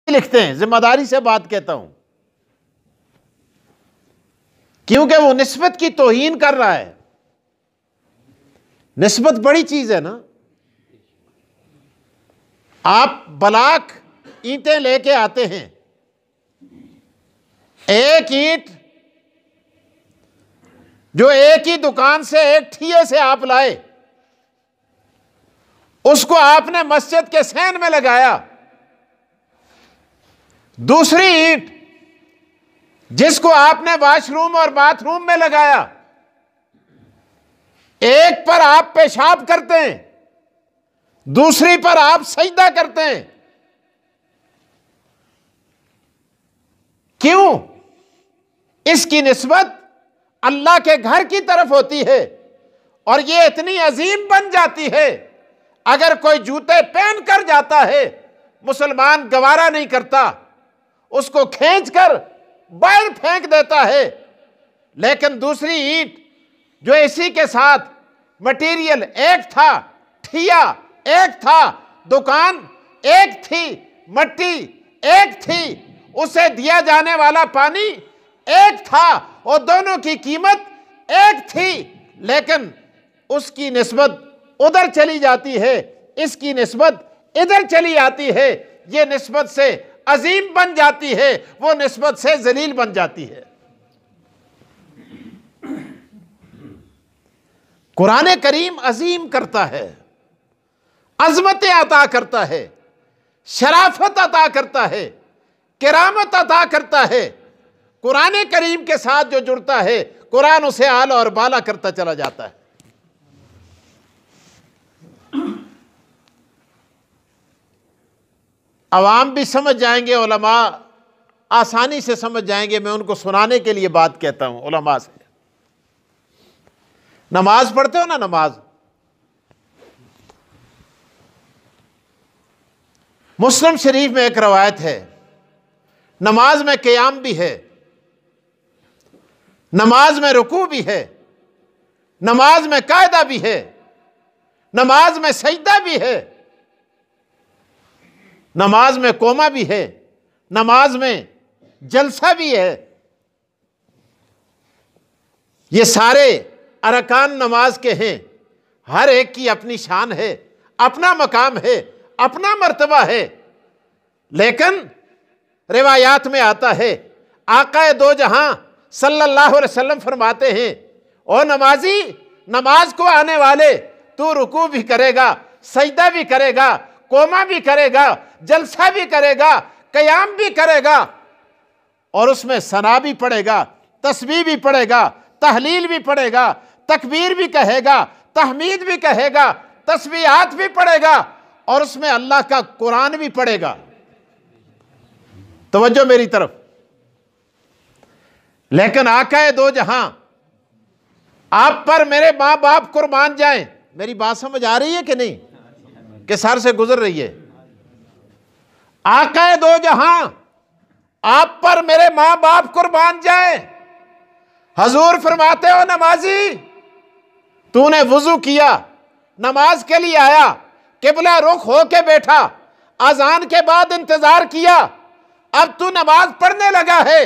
लिखते हैं, जिम्मेदारी से बात कहता हूं, क्योंकि वो निस्बत की तौहीन कर रहा है। निस्बत बड़ी चीज है ना। आप ब्लॉक ईंटें लेके आते हैं, एक ईंट जो एक ही दुकान से एक ठिये से आप लाए, उसको आपने मस्जिद के सैन में लगाया। दूसरी ईंट जिसको आपने वॉशरूम और बाथरूम में लगाया, एक पर आप पेशाब करते हैं, दूसरी पर आप सजदा करते हैं। क्यों? इसकी निस्बत अल्लाह के घर की तरफ होती है और यह इतनी अजीम बन जाती है, अगर कोई जूते पहन कर जाता है, मुसलमान गवारा नहीं करता, उसको खींचकर बाहर फेंक देता है। लेकिन दूसरी ईंट जो इसी के साथ मटेरियल एक था, ठिया एक था, दुकान एक थी, मट्टी एक थी, उसे दिया जाने वाला पानी एक था और दोनों की कीमत एक थी, लेकिन उसकी निस्बत उधर चली जाती है, इसकी निस्बत इधर चली आती है। ये निस्बत से अजीम बन जाती है, वो निस्बत से जलील बन जाती है। कुरान करीम अजीम करता है, अजमतें अता करता है, शराफत अता करता है, किरामत अता करता है। कुरान करीम के साथ जो जुड़ता है, कुरान उसे आला और बाला करता चला जाता है। अवाम भी समझ जाएंगे, उलमा आसानी से समझ जाएंगे। मैं उनको सुनाने के लिए बात कहता हूं उलमा से। नमाज पढ़ते हो ना, नमाज मुस्लिम शरीफ में एक रवायत है, नमाज में क़याम भी है, नमाज में रुकू भी है, नमाज में कायदा भी है, नमाज में सजदा भी है, नमाज में कोमा भी है, नमाज में जलसा भी है। ये सारे अरकान नमाज के हैं, हर एक की अपनी शान है, अपना मकाम है, अपना मर्तबा है। लेकिन रिवायात में आता है, आका दो जहां सल्लल्लाहु अलैहि वसल्लम फरमाते हैं, ओ नमाजी, नमाज को आने वाले, तू रुकू भी करेगा, सजदा भी करेगा, कोमा भी करेगा, जलसा भी करेगा, क़याम भी करेगा, और उसमें सना भी पड़ेगा, तस्बीह भी पड़ेगा, तहलील भी पड़ेगा, तकबीर भी कहेगा, तहमीद भी कहेगा, तस्बीहात भी पड़ेगा, और उसमें अल्लाह का कुरान भी पढ़ेगा। तवज्जो मेरी तरफ। लेकिन आका दो जहां, आप पर मेरे मां बाप कुर्बान जाएं। मेरी बात समझ आ रही है कि नहीं, कि सर से गुजर रही है? आका दो जहां, आप पर मेरे मां बाप कुर्बान जाएं। हजूर फरमाते हो, नमाजी, तूने वुजू किया, नमाज के लिए आया, किबला रुख होके बैठा, अजान के बाद इंतजार किया, अब तू नमाज पढ़ने लगा है।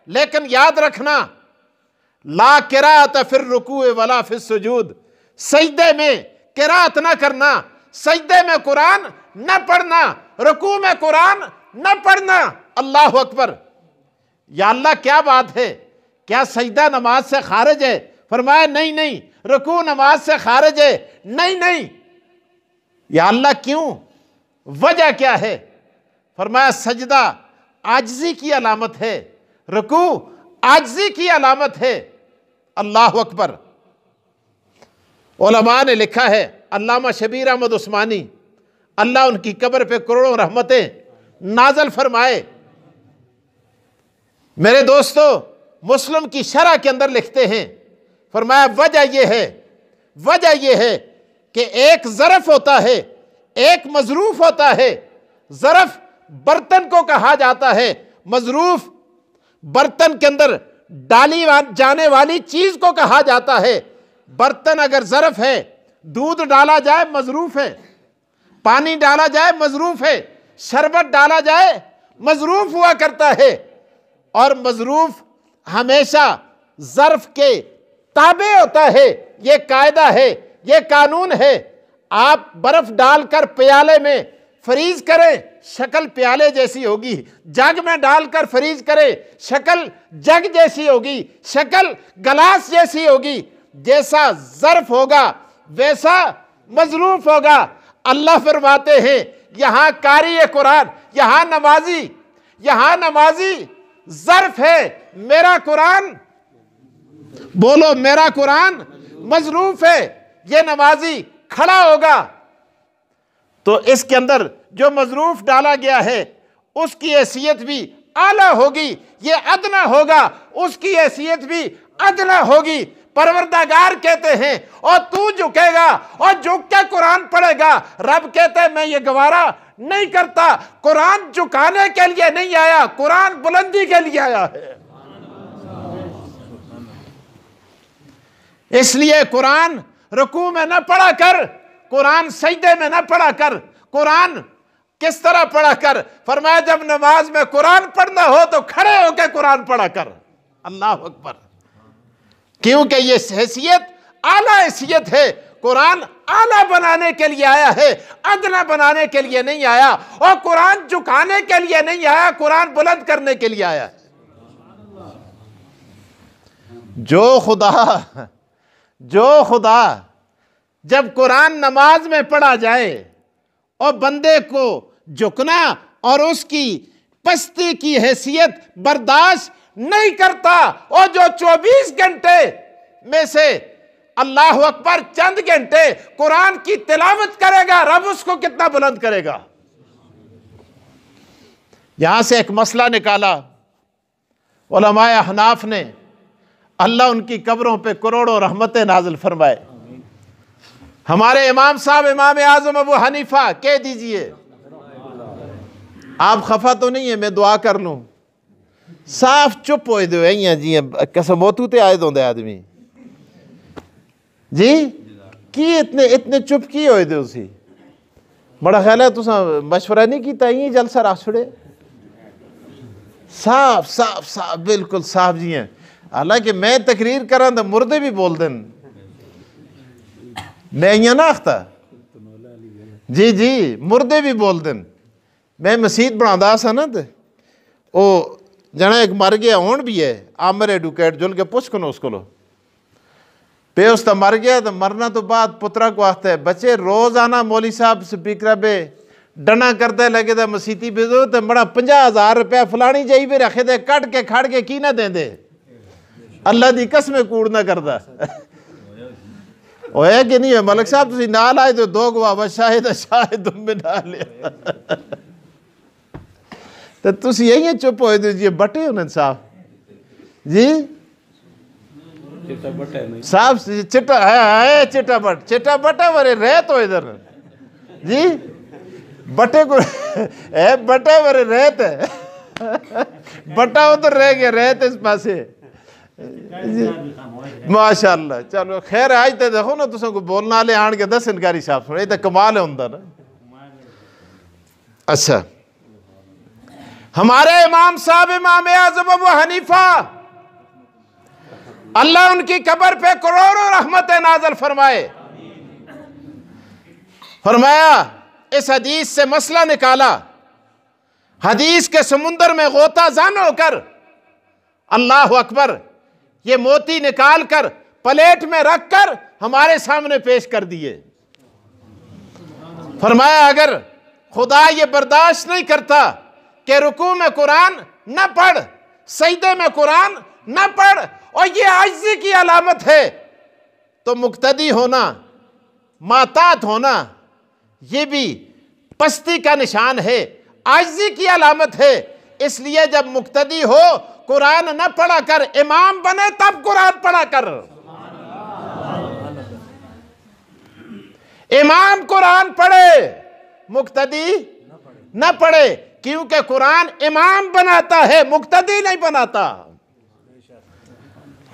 लेकिन याद रखना, ला किरात फिर रुकू वला फिर सुजूद, सजदे में किरात ना करना, सजदे में कुरान न पढ़ना, रुकू में कुरान न पढ़ना। अल्लाह अकबर। या अल्लाह, क्या बात है, क्या सजदा नमाज से खारिज है? फरमाया नहीं नहीं। रुकू नमाज से खारिज है? नहीं नहीं। या अल्लाह, क्यों, वजह क्या है? फरमाया सजदा आजिज़ी की अलामत है, रुकू आजिज़ी की अलामत है। अल्लाह अकबर। उलमा ने लिखा है, अल्लामा शबीर अहमद उस्मानी, अल्लाह उनकी कब्र पे करोड़ों रहमतें नाजल फरमाए। मेरे दोस्तों, मुस्लिम की शरह के अंदर लिखते हैं, फरमाया वजह यह है कि एक ज़रफ़ होता है, एक मज़रूफ़ होता है। ज़रफ़ बर्तन को कहा जाता है, मज़रूफ़ बर्तन के अंदर डाली जाने वाली चीज़ को कहा जाता है। बर्तन अगर ज़रफ़ है, दूध डाला जाए मज़रूफ़ है, पानी डाला जाए मज़रूफ़ है, शरबत डाला जाए मजरूफ हुआ करता है, और मजरूफ हमेशा ज़र्फ के ताबे होता है। ये कायदा है, ये कानून है। आप बर्फ डालकर प्याले में फ्रीज करें, शक्ल प्याले जैसी होगी। जग में डालकर फ्रीज करें, शक्ल जग जैसी होगी, शक्ल गिलास जैसी होगी। जैसा ज़र्फ होगा वैसा मजरूफ होगा। अल्लाह फरमाते हैं यहां कारी कुरान, यहां नमाजी ज़र्फ है, मेरा कुरान, बोलो मेरा कुरान मजरूफ है। ये नमाजी खड़ा होगा तो इसके अंदर जो मजरूफ डाला गया है उसकी हैसियत भी आला होगी, ये अदना होगा, उसकी हैसियत भी अदना होगी। परवरदिगार कहते हैं और तू झुकेगा और झुक के कुरान पढ़ेगा। रब कहते हैं मैं ये गवारा नहीं करता। कुरान झुकाने के लिए नहीं आया, कुरान बुलंदी के लिए आया है। इसलिए कुरान रुकू में न पढ़ा कर, कुरान सजदे में न पढ़ा कर। कुरान किस तरह पढ़ा कर? फरमाया जब नमाज में कुरान पढ़ना हो तो खड़े होकर कुरान पढ़ा कर। अल्लाह अकबर। क्योंकि ये हैसियत आला हैसियत है। कुरान आला बनाने के लिए आया है, अदना बनाने के लिए नहीं आया। और कुरान झुकाने के लिए नहीं आया, कुरान बुलंद करने के लिए आया है। जो खुदा जब कुरान नमाज में पढ़ा जाए और बंदे को झुकना और उसकी पस्ती की हैसियत बर्दाश्त नहीं करता, और जो 24 घंटे में से अल्लाह अकबर चंद घंटे कुरान की तिलावत करेगा, रब उसको कितना बुलंद करेगा। यहां से एक मसला निकाला उलमाए हनाफ ने, अल्लाह उनकी कब्रों पे करोड़ों रहमतें नाजिल फरमाए। हमारे इमाम साहब इमाम आजम अबू हनीफा कह दीजिए, आप खफा तो नहीं है मैं दुआ कर लूं? साफ चुप हो दो जी, कसमोतू ते आए दोंदे आदमी जी की इतने चुप की होए दे उसी। बड़ा ख्याल है तुसा मशवरा नहीं किया, ही जलसा रख छड़े। साफ साफ साफ बिल्कुल साफ जी हैं। हालांकि मैं तकरीर करा तो मुर्दे भी बोल दें, मैं इं ना आखता जी जी मुर्दे भी बोल दें। मैं मसीत बनाता सा ना, तो वो जना एक मर गया हूँ भी है, आमर एडवोकेट जुल के पुछ कनो उसको लो पे उसका मर गया। तो मरना तो बाद पुत्रा को आखता है बच्चे रोज आना मौली साहब स्पीकर पे डना करते लगे थे मसीती भेजो तो बड़ा 50,000 रुपया फलानी चाहिए भी रखे थे, कट के खड़ के की ना दे दे। अल्लाह दी कसम कूड़ ना करता होया कि नहीं है? मलिक साहब तुसी नाल आए तो 2 गवाह शायद शायद तुम भी ना लिया तो तुसी यही चुप हो जी बटे उन्हें साहब जी साहब चिट्टा है चिट्टा बटा वरे रह तो इधर जी बटे को है बटा वरे रहत है बटा उधर रह गया रहत इस पासे माशाअल्लाह। चलो खैर आज तो देखो ना तुम को बोलने वाले आन के 10 इनकारी साहब सुने तो कमाल है उनका ना। अच्छा हमारे इमाम साहब इमाम आज़म अबू हनीफा अल्लाह उनकी कब्र पे करोड़ों रहमतें नाज़िल फरमाए। फरमाया इस हदीस से मसला निकाला, हदीस के समुंदर में गोता जान होकर अल्लाह अकबर ये मोती निकाल कर प्लेट में रखकर हमारे सामने पेश कर दिए। फरमाया अगर खुदा ये बर्दाश्त नहीं करता कि रुकू में कुरान न पढ़, सजदे में कुरान न पढ़, और ये आजिज़ी की अलामत है, तो मुक्तदी होना, मातात होना ये भी पस्ती का निशान है, आजिज़ी की अलामत है। इसलिए जब मुक्तदी हो कुरान न पढ़ा कर, इमाम बने तब कुरान पढ़ा कर। इमाम कुरान पढ़े, मुक्तदी न पढ़े, क्योंकि कुरान इमाम बनाता है, मुक्तदी नहीं बनाता।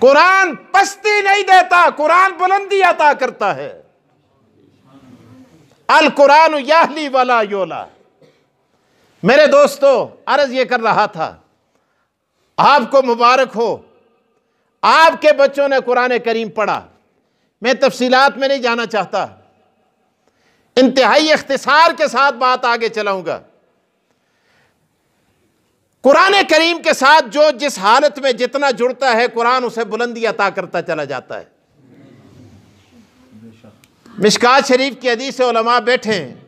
कुरान पस्ती नहीं देता, कुरान बुलंदी अता करता है। अल कुरान याहली वला योला, मेरे दोस्तों, अर्ज ये कर रहा था, आपको मुबारक हो, आपके बच्चों ने कुरान करीम पढ़ा। मैं तफसीलात में नहीं जाना चाहता, इंतहाई इख्तिसार के साथ बात आगे चलाऊंगा। कुरान करीम के साथ जो जिस हालत में जितना जुड़ता है, कुरान उसे बुलंदी अता करता चला जाता है। मिशकात शरीफ की हदीस से उलमा बैठे हैं,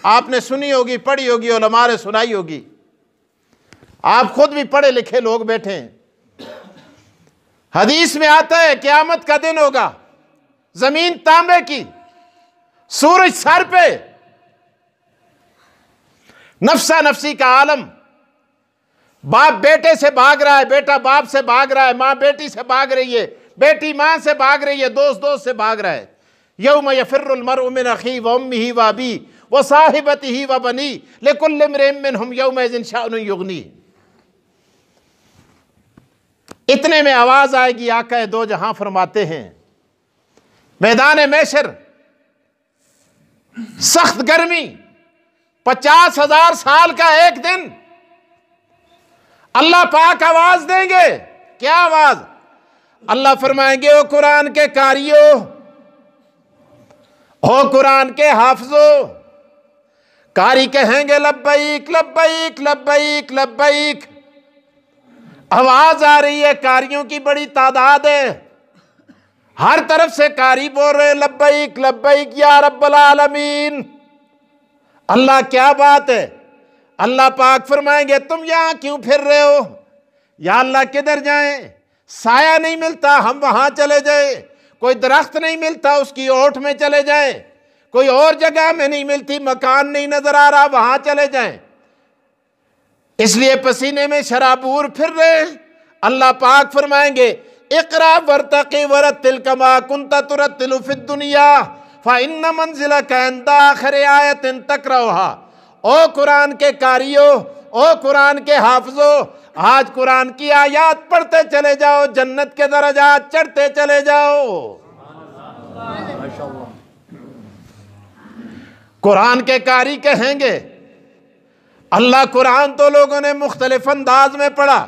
आपने सुनी होगी, पढ़ी होगी, उलमा ने सुनाई होगी, आप खुद भी पढ़े लिखे लोग बैठे हैं। हदीस में आता है क़यामत का दिन होगा, जमीन तांबे की, सूरज सर पे, नफ्सा नफ्सी का आलम, बाप बेटे से भाग रहा है, बेटा बाप से भाग रहा है, मां बेटी से भाग रही है, बेटी मां से भाग रही है, दोस्त दोस्त से भाग रहा है। यौम यफिर्रुल मर्उ मिन अखीही व उम्मिही व अबीही व साहिबतिही व बनीही लिकुल्लि इम्रिइन मिनहुम यौमइज़िन शअनुन युग़नीह। इतने में आवाज आएगी, आका दो जहां फरमाते हैं, मैदान महशर, सख्त गर्मी, 50,000 साल का एक दिन, अल्लाह पाक आवाज देंगे। क्या आवाज? अल्लाह फरमाएंगे, ओ कुरान के कारियों, ओ कुरान के हाफिजों। कारी कहेंगे लब्बैक लब्बैक लब्बैक लब्बैक। आवाज आ रही है, कारियों की बड़ी तादाद है, हर तरफ से कारी बोल रहे लब्बैक लब्बैक या रब्बल आलमीन। अल्लाह क्या बात है? अल्लाह पाक फरमाएंगे, तुम यहां क्यों फिर रहे हो? या अल्लाह किधर जाएं? साया नहीं मिलता, हम वहां चले जाए। कोई दरख्त नहीं मिलता, उसकी ओट में चले जाएं। कोई और जगह में नहीं मिलती, मकान नहीं नजर आ रहा, वहां चले जाएं। इसलिए पसीने में शराबूर फिर रहे। अल्लाह पाक फरमाएंगे, इक़रा वरतक़ी वरत्तिल कमा कुन्ता तुरत्तिलु फिद दुनिया फ़इन्न मंज़िलका इंद आख़िरि आयतिन तक़रऊहा। ओ कुरान के कारियों, ओ कुरान के हाफिजों, आज कुरान की आयात पढ़ते चले जाओ, जन्नत के दरजात चढ़ते चले जाओ। कुरान के कारी कहेंगे, अल्लाह कुरान तो लोगों ने मुख्तलिफ अंदाज में पढ़ा।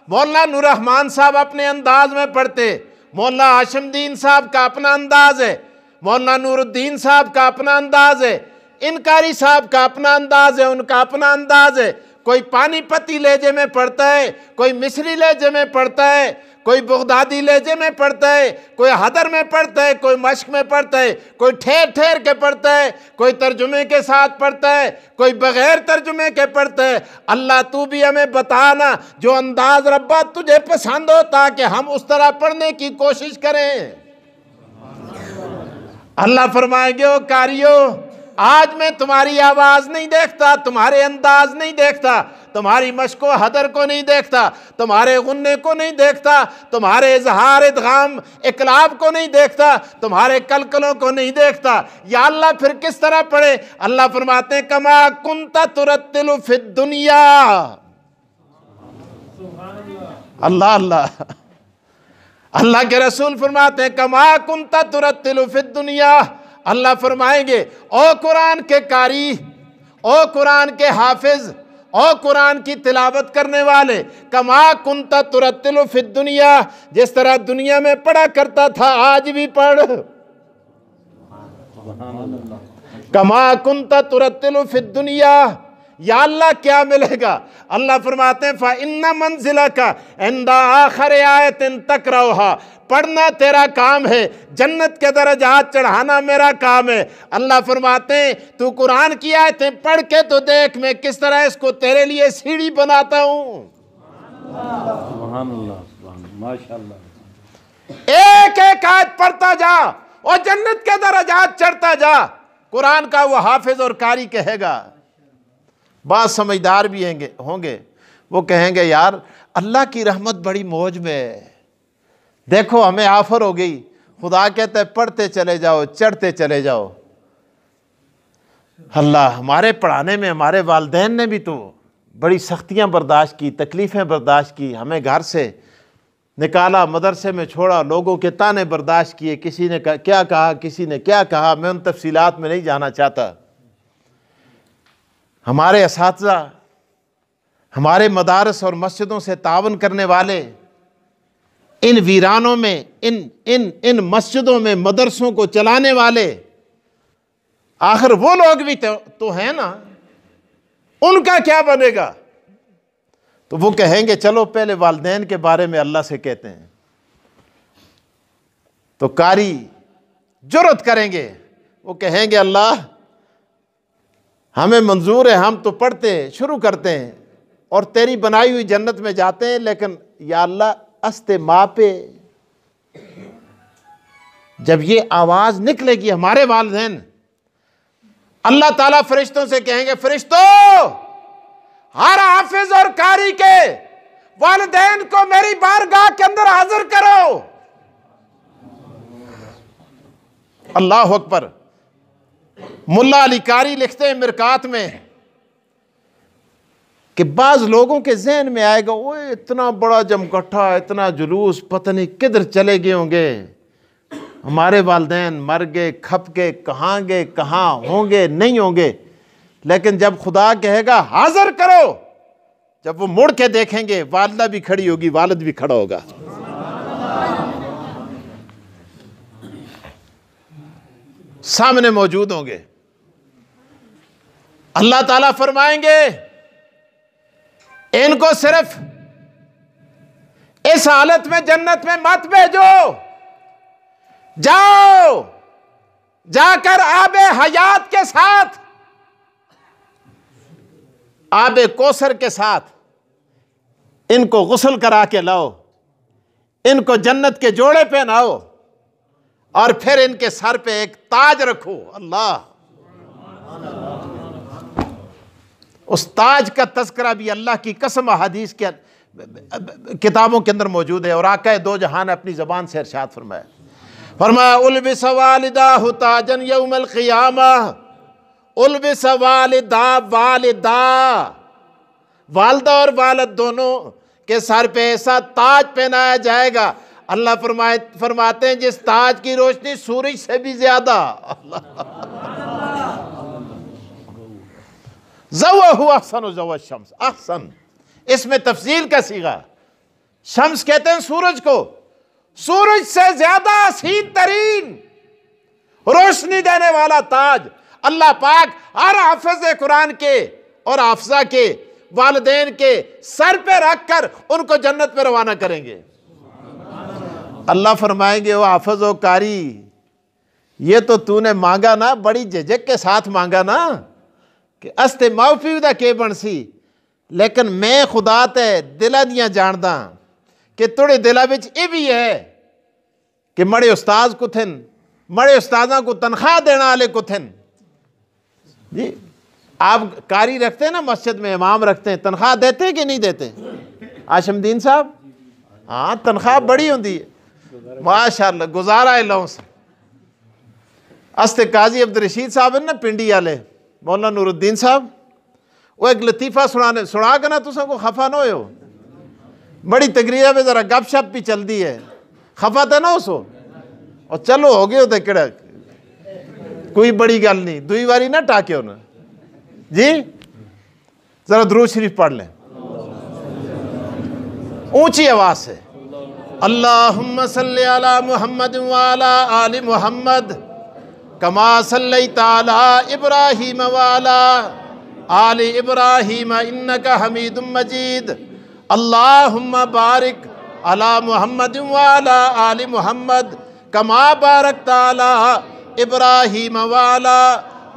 मौलाना नूर रहमान साहब अपने अंदाज में पढ़ते, मौलाना हाशिमुद्दीन साहब का अपना अंदाज है, मौलाना नूरुद्दीन साहब का अपना अंदाज है, इनकारी साहब का अपना अंदाज है, उनका अपना अंदाज है। कोई पानीपती लहजे में पढ़ता है, कोई मिस्री लहजे में पढ़ता है, कोई बगदादी लहजे में पढ़ता है, कोई हदर में पढ़ता है, कोई मश्क में पढ़ता है, कोई ठहर ठहर के पढ़ता है, कोई तर्जुमे के साथ पढ़ता है, कोई बगैर तर्जुमे के पढ़ता है। अल्लाह तू भी हमें बताना जो अंदाज रब्बा तुझे पसंद हो, ताकि हम उस तरह पढ़ने की कोशिश करें। अल्लाह फरमाएंगे, ओ कारियों, आज मैं तुम्हारी आवाज नहीं देखता, तुम्हारे अंदाज नहीं देखता, तुम्हारी मश्क व हदर को नहीं देखता, तुम्हारे गुन्ने को नहीं देखता, तुम्हारे इजहार इदगाम इकलाब को नहीं देखता, तुम्हारे कलकलों को नहीं देखता। या अल्लाह फिर किस तरह पढ़े? अल्लाह फरमाते हैं, कमा कुन्ता तुरत्तिलु फिद दुनिया। अल्लाह अल्लाह। अल्लाह के रसूल फरमाते हैं, कमा कुन्ता तुरत्तिलु फिद दुनिया। अल्लाह फरमाएंगे, ओ कुरान के कारी, ओ कुरान के हाफिज, ओ कुरान की तिलावत करने वाले, कमा कुन्ता तुरत्तिलु फिद दुनिया, जिस तरह दुनिया में पढ़ा करता था आज भी पढ़। कमा कुन्ता तुरत्तिलु फिद दुनिया। या अल्लाह क्या मिलेगा? अल्लाह फरमाते हैं, फ़इन्न मंज़िलका इंद आख़िरि आयतिन तक़रऊहा। पढ़ना तेरा काम है, जन्नत के दरजात चढ़ाना मेरा काम है। अल्लाह फरमाते हैं, तू कुरान की आयतें पढ़ के तो देख, मैं किस तरह इसको तेरे लिए सीढ़ी बनाता हूँ। एक एक आयत पढ़ता जा और जन्नत के दरजात चढ़ता जा। कुरान का वो हाफिज और कारी कहेगा, बात समझदार भी होंगे, वो कहेंगे, यार अल्लाह की रहमत बड़ी मौज में है, देखो हमें आफर हो गई। खुदा कहते हैं, पढ़ते चले जाओ, चढ़ते चले जाओ। अल्लाह, हमारे पढ़ाने में हमारे वालिदैन ने भी तो बड़ी सख्तियां बर्दाश्त की, तकलीफ़ें बर्दाश्त की, हमें घर से निकाला, मदरसे में छोड़ा, लोगों के ताने बर्दाश्त किए, किसी ने क्या कहा, किसी ने क्या कहा, मैं उन तफसीलात में नहीं जाना चाहता। हमारे असातिज़ा हमारे मदारस और मस्जिदों से तावन करने वाले, इन वीरानों में, इन मस्जिदों में मदरसों को चलाने वाले, आखिर वो लोग भी तो हैं ना, उनका क्या बनेगा? तो वो कहेंगे चलो पहले वालिदैन के बारे में अल्लाह से कहते हैं। तो कारी जुर्रत करेंगे, वो कहेंगे अल्लाह हमें मंजूर है, हम तो पढ़ते हैं, शुरू करते हैं और तेरी बनाई हुई जन्नत में जाते हैं, लेकिन या अल्लाह अस्ते माँ पे जब ये आवाज निकलेगी हमारे वालिदैन, अल्लाह ताला फरिश्तों से कहेंगे फरिश्तों हर हाफिज और कारी के वालिदैन को मेरी बारगाह के अंदर हाजिर करो। अल्लाह अकबर। मुल्ला अली कारी लिखते हैं मिरकात में कि बाज लोगों के जहन में आएगा वो इतना बड़ा जमकट्ठा, इतना जुलूस, पता नहीं किधर चले गए होंगे, हमारे वालिदैन मर गए, खप गए, कहाँ होंगे, नहीं होंगे। लेकिन जब खुदा कहेगा हाजिर करो, जब वो मुड़ के देखेंगे वालिदा भी खड़ी होगी, वालिद भी खड़ा होगा। सामने मौजूद होंगे। अल्लाह ताला फरमाएंगे इनको सिर्फ इस हालत में जन्नत में मत भेजो, जाओ जाकर आबे हयात के साथ, आबे कौसर के साथ इनको गुस्ल करा के लाओ, इनको जन्नत के जोड़े पहनाओ और फिर इनके सर पे एक ताज रखो। अल्लाह, उस ताज का तज़किरा भी अल्लाह की कसम हदीस के किताबों के अंदर मौजूद है। और आका दो जहां ने अपनी ज़बान से इरशाद फरमाया उल्बिस वालिदाहु ताजन यौमल क़ियामा, उल्बिस वालिदा वालिदा, वालिदा और वालिद दोनों के सर पे ऐसा ताज पहनाया जाएगा। अल्लाह फरमाते हैं जिस ताज की रोशनी सूरज से भी ज्यादा। ज़व्वहु अहसन ज़व्व शम्स, अहसन इसमें तफसील का सीगा। शम्स कहते हैं सूरज को, सूरज से ज्यादा हसीन तरीन रोशनी देने वाला ताज अल्लाह पाक हर हाफिज़ कुरान के और हाफिज़ा के वालिदैन के सर पे रखकर उनको जन्नत में रवाना करेंगे। अल्लाह फरमाएंगे वो हाफिज़ व कारी, ये तो तूने मांगा ना, बड़ी झिझक के साथ मांगा ना कि अस्ते माफी दा के बनसी, लेकिन मैं खुदा ते दिला दियां जानदा कि तुड़े दिला विच ये भी है कि मड़े उस्ताद कुथन, मड़े उस्तादा को तनख्वाह देने वाले कुथन। जी आप कारी रखते हैं ना मस्जिद में, इमाम रखते हैं, तनख्वाह देते हैं कि नहीं देते? आशमदीन साहब, हाँ तनख्वाह बड़ी होती है माशाअल्लाह, गुजारा है लोगों से। अस्ते काजी अब्दुल रशीद साहब है ना पिंडी वाले, मौलाना नूरुद्दीन साहब, वो एक लतीफ़ा सुना के ना तुसा को खफा न हो, बड़ी तकरीर में ज़रा गप शप भी चलती है, खफा तो ना उसो और चलो हो गए होते किड़ा, कोई बड़ी गल नहीं, दुई बारी ना टाके हो ना जी। ज़रा दुरूद शरीफ पढ़ लें ऊंची आवाज़ से। अल्लाहुम्मा सल्ली अला मुहम्मद व अला आलि मुहम्मद कमा सल्लैता अला इब्राहीम व अला आलि इब्राहीम इन्नका हमीदुम मजीद। अल्लाहुम्मा बारिक अला मुहम्मद व अला आलि मुहम्मद कमा बारकता अला इब्राहीम व अला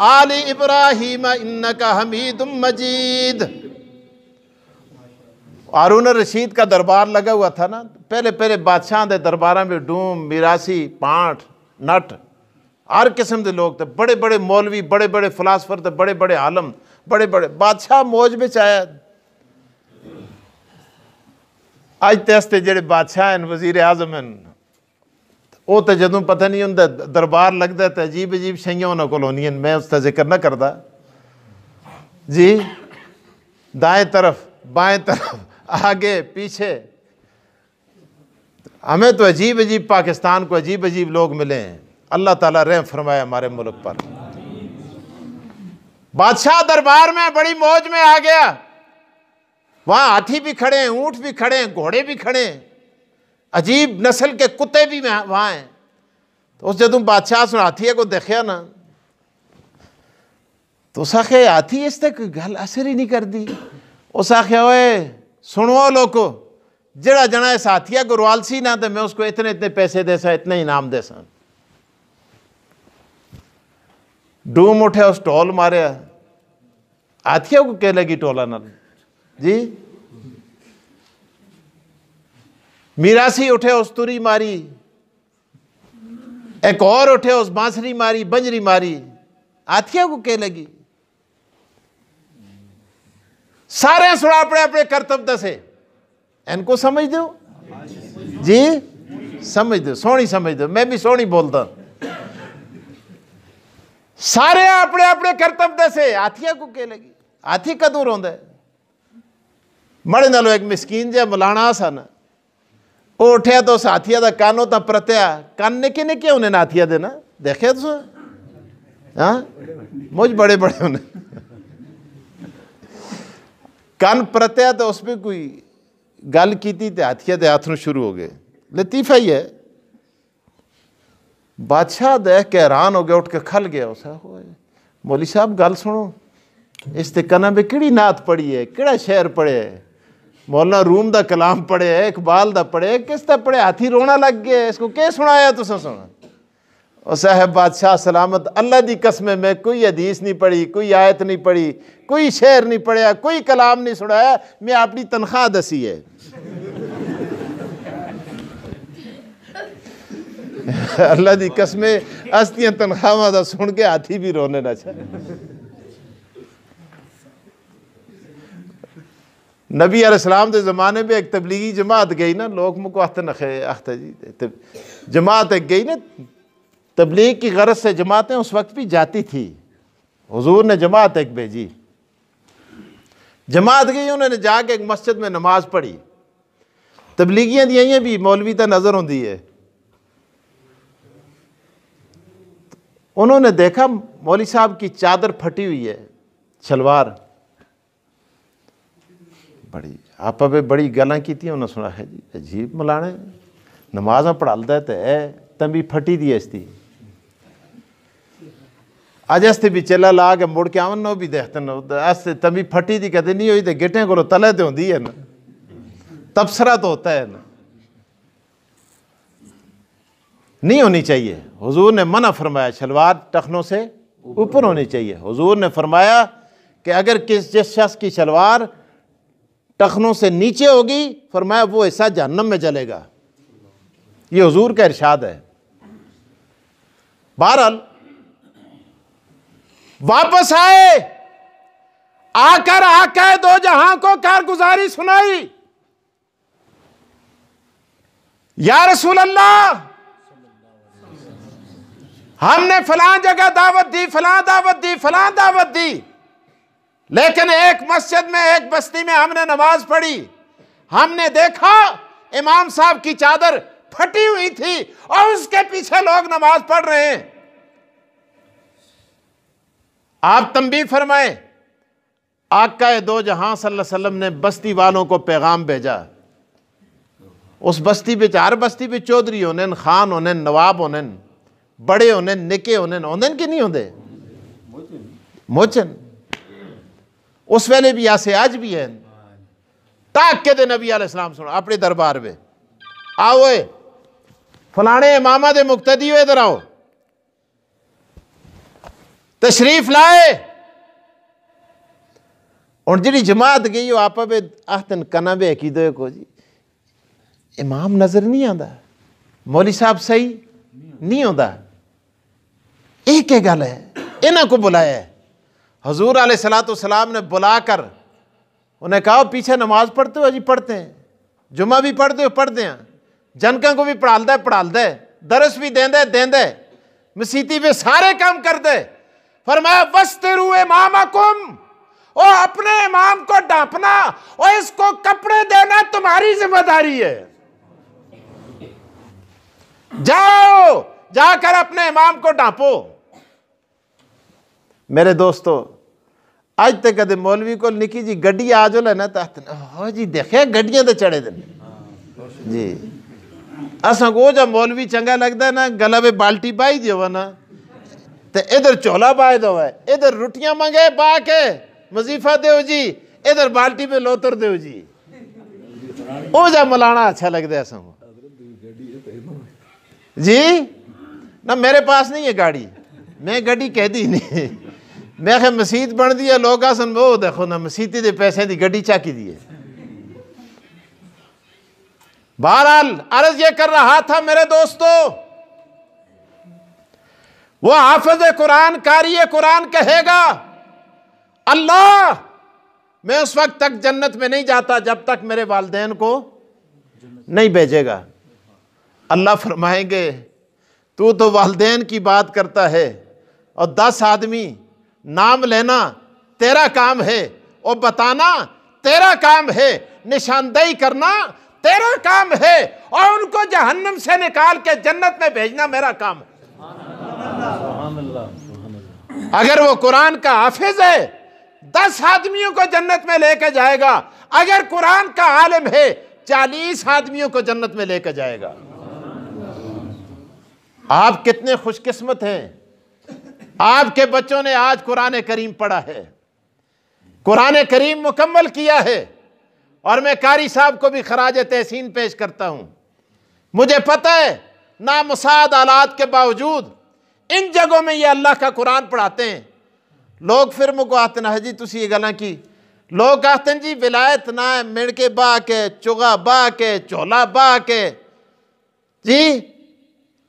आलि इब्राहीम इन्नका हमीदुम मजीद। हारून रशीद का दरबार लगा हुआ था ना, पहले पहले बादशाह के दरबार में डूम, मिरासी, पांठ, नट, हर किस्म के लोग थे, बड़े बड़े मौलवी, बड़े बड़े फिलासफर थे, बड़े बड़े आलम, बड़े बड़े बादशाह मौज में आया। अज ते जेडे बादशाह हैं, वजीर आजम हैं, वो तो जदों पता नहीं उनका दरबार लगता तो अजीब अजीब शइयां उन्होंने को होंदियां, मैं उसका जिक्र ना करता जी। दाएं तरफ, बाएं तरफ, आगे पीछे, हमें तो अजीब अजीब पाकिस्तान को अजीब अजीब लोग मिले हैं। अल्लाह ताला रहम फरमाए हमारे मुल्क पर। बादशाह दरबार में बड़ी मौज में आ गया, वहां हाथी भी खड़े हैं, ऊंट भी खड़े हैं, घोड़े भी खड़े हैं, अजीब नस्ल के कुत्ते भी वहां हैं। तो उस जदों बादशाह सुन हाथी को देखा ना तो उस आखे हाथी इस तक गल असर ही नहीं कर दी। उस आखे ओए सुनो लोगो, जड़ा जना इस हाथिया को रुआलसी ना तो मैं उसको इतने इतने पैसे दे सा, इतने इनाम दे सा। डूम उठे उस टोल मारे, हाथिया को कह लगी टोला ना जी। मीरासी उठे उस तुरी मारी, एक और उठे उस बांसुरी मारी, बंजरी मारी, हाथिया को कह लगी। सारे सुना अपने अपने कर्तव्य दसे, इनको समझ दो जी, समझ दो, सोनी समझ दो, मैं भी सोनी बोलता। सारे अपने अपने कर्तव्य दसे, हाथिया को कह लगी। हाथी कदू रोंदा है? मड़े नालो एक मिसकीन जहा मलाना सन, वो उठिया तो उस हाथिया का कानो तो परत्या, कान निके निके उन्हें हाथिया दे ना, देखे तुस? हाँ, मुझ बड़े बड़े उन्हें कान परत्या तो उस पर कोई गल की थी तो हाथिया के हाथ में शुरू हो गए। लतीफा ही है, बादशाह देख के हैरान हो गया, उठ के खल गया। उस मौली साहब गल सुनो, इस ते कना में किड़ी नात पड़ी है, किड़ा शेर पढ़े है, मौलाना रूम दा कलाम पढ़े है, इकबाल दा पढ़े, किस दा पढ़े? हाथी रोना लग गया, इसको क्या सुनाया तुसा सुना? और साहब बादशाह सलामत, अल्लाह दी कसम में कोई हदीस नहीं पढ़ी, कोई आयत नहीं पढ़ी, कोई शेर नहीं पढ़िया, कोई कलाम नहीं सुनाया, मैं अपनी तनख्वाह दसी है। अल्लाह दी कसम अस्तियां तनख्वाह दा सुन के हाथी भी रोने ना चाहे। नबी अलैहिस्सलाम के ज़माने में एक तबलीगी जमात गई ना, लोग मुझको आखते जी जमात एक गई ना, तबलीग की गरज से जमातें उस वक्त भी जाती थी। हुजूर ने जमात एक भेजी, जमात गई, उन्होंने जाके एक मस्जिद में नमाज पढ़ी। तबलीगियां दियाँ भी मौलवी तो नज़र होती है। उन्होंने देखा मौली साहब की चादर फटी हुई है, शलवार बड़ी आप बड़ी गल्लां की थी। उन्होंने सुना है जी अजीब मलाने नमाजा पढ़ालदा तो है, तंबी फटी दी इसकी अज अस्ते भी चला ला के मुड़ के आवन नो भी देखते न अस्ते तंबी फटी दी कहते नहीं हुई तो गिटें को तले तो होती है ना, तबसरा तो होता है ना, नहीं होनी चाहिए। हुजूर ने मना फरमाया शलवार टखनों से ऊपर होनी चाहिए। हुजूर ने फरमाया कि अगर जिस शख्स की शलवार टखनों से नीचे होगी, फरमाया वो हिस्सा जहन्नम में जलेगा। ये हुजूर का इरशाद है। बहरहाल वापस आए, आकर आका दो जहां को कारगुजारी सुनाई। या रसूल अल्लाह, हमने फलां जगह दावत दी, फलां दावत दी, फलां दावत दी, लेकिन एक मस्जिद में एक बस्ती में हमने नमाज पढ़ी, हमने देखा इमाम साहब की चादर फटी हुई थी और उसके पीछे लोग नमाज पढ़ रहे हैं। आप तंबीह फरमाए, आका दो जहां सल्लल्लाहु अलैहि वसल्लम ने बस्ती वालों को पैगाम भेजा। उस बस्ती में हर बस्ती में चौधरी होने, खान होने, नवाब होने, बड़े होने, निके होने कि नहीं होंगे, मोचन उस वेले भी ऐसे आज भी है। ताक के दे नबी अलैहिस्सलाम सुनो अपने दरबार में आओ, फलाने इमामा दे मुक्तदी हो, इधर आओ, तशरीफ लाए। और जी जमात गई हो आप आखतन कना बे की दो को जी इमाम नजर नहीं आता, मौली साहब सही नहीं होता। एक गल है, इन्हों को बुलाया है। हजूर अलैहिस्सलाम ने बुलाकर उन्हें कहा पीछे नमाज पढ़ते हो? जी पढ़ते हैं। जुमा भी पढ़ते हो? पढ़ते हैं। जनका को भी पढ़ालता है, दरस भी देंदे, मसीती पे सारे काम कर दे। फरमाया वस्तिरू इमामकुम, ओ अपने इमाम को डांपना और इसको कपड़े देना तुम्हारी जिम्मेदारी है। जाओ, जाकर अपने इमाम को डांपो। मेरे दोस्तों, अज तक कदे मौलवी को निकी जी गड्डी आ जो लेना तख्त हो जी देखे गड्डियां तो चढ़े दिन जी असा को जब मौलवी चंगा लगता है ना गला में बाल्टी पाई दियो ना तो इधर चोला पाए दो है इधर रोटियां मंगे पा के वजीफा दो जी इधर बाल्टी में लोतर दो जी वो जब मलाना अच्छा लगता है असा जी ना मेरे पास नहीं है गाड़ी मैं गड्डी कह दी नहीं मैं क्या मसीत बन दी है लोग आसन वो देखो ना मसीती दे पैसे दी गड्डी चाकी दी है। बहरहाल अर्ज ये कर रहा था मेरे दोस्तों वो हाफिज कुरान कारी कुरान कहेगा अल्लाह मैं उस वक्त तक जन्नत में नहीं जाता जब तक मेरे वालिदैन को नहीं भेजेगा। अल्लाह फरमाएंगे तू तो वालिदैन की बात करता है और 10 आदमी नाम लेना तेरा काम है और बताना तेरा काम है निशानदेही करना तेरा काम है और उनको जहन्नम से निकाल के जन्नत में भेजना मेरा काम है। अगर वो कुरान का हाफिज है 10 आदमियों को जन्नत में लेकर जाएगा अगर कुरान का आलिम है 40 आदमियों को जन्नत में लेकर जाएगा। आप कितने खुशकिस्मत हैं आपके बच्चों ने आज कुरान करीम पढ़ा है कुरान करीम मुकम्मल किया है और मैं कारी साहब को भी खराज तहसीन पेश करता हूं। मुझे पता है नामुसाद आलात के बावजूद इन जगहों में ये अल्लाह का कुरान पढ़ाते हैं। लोग फिर मुझको आते ना जी तुसी ये गल्लां की लोग कहते हैं जी विलायत ना है मिड़के बा के चुगा बा के चोला बा के जी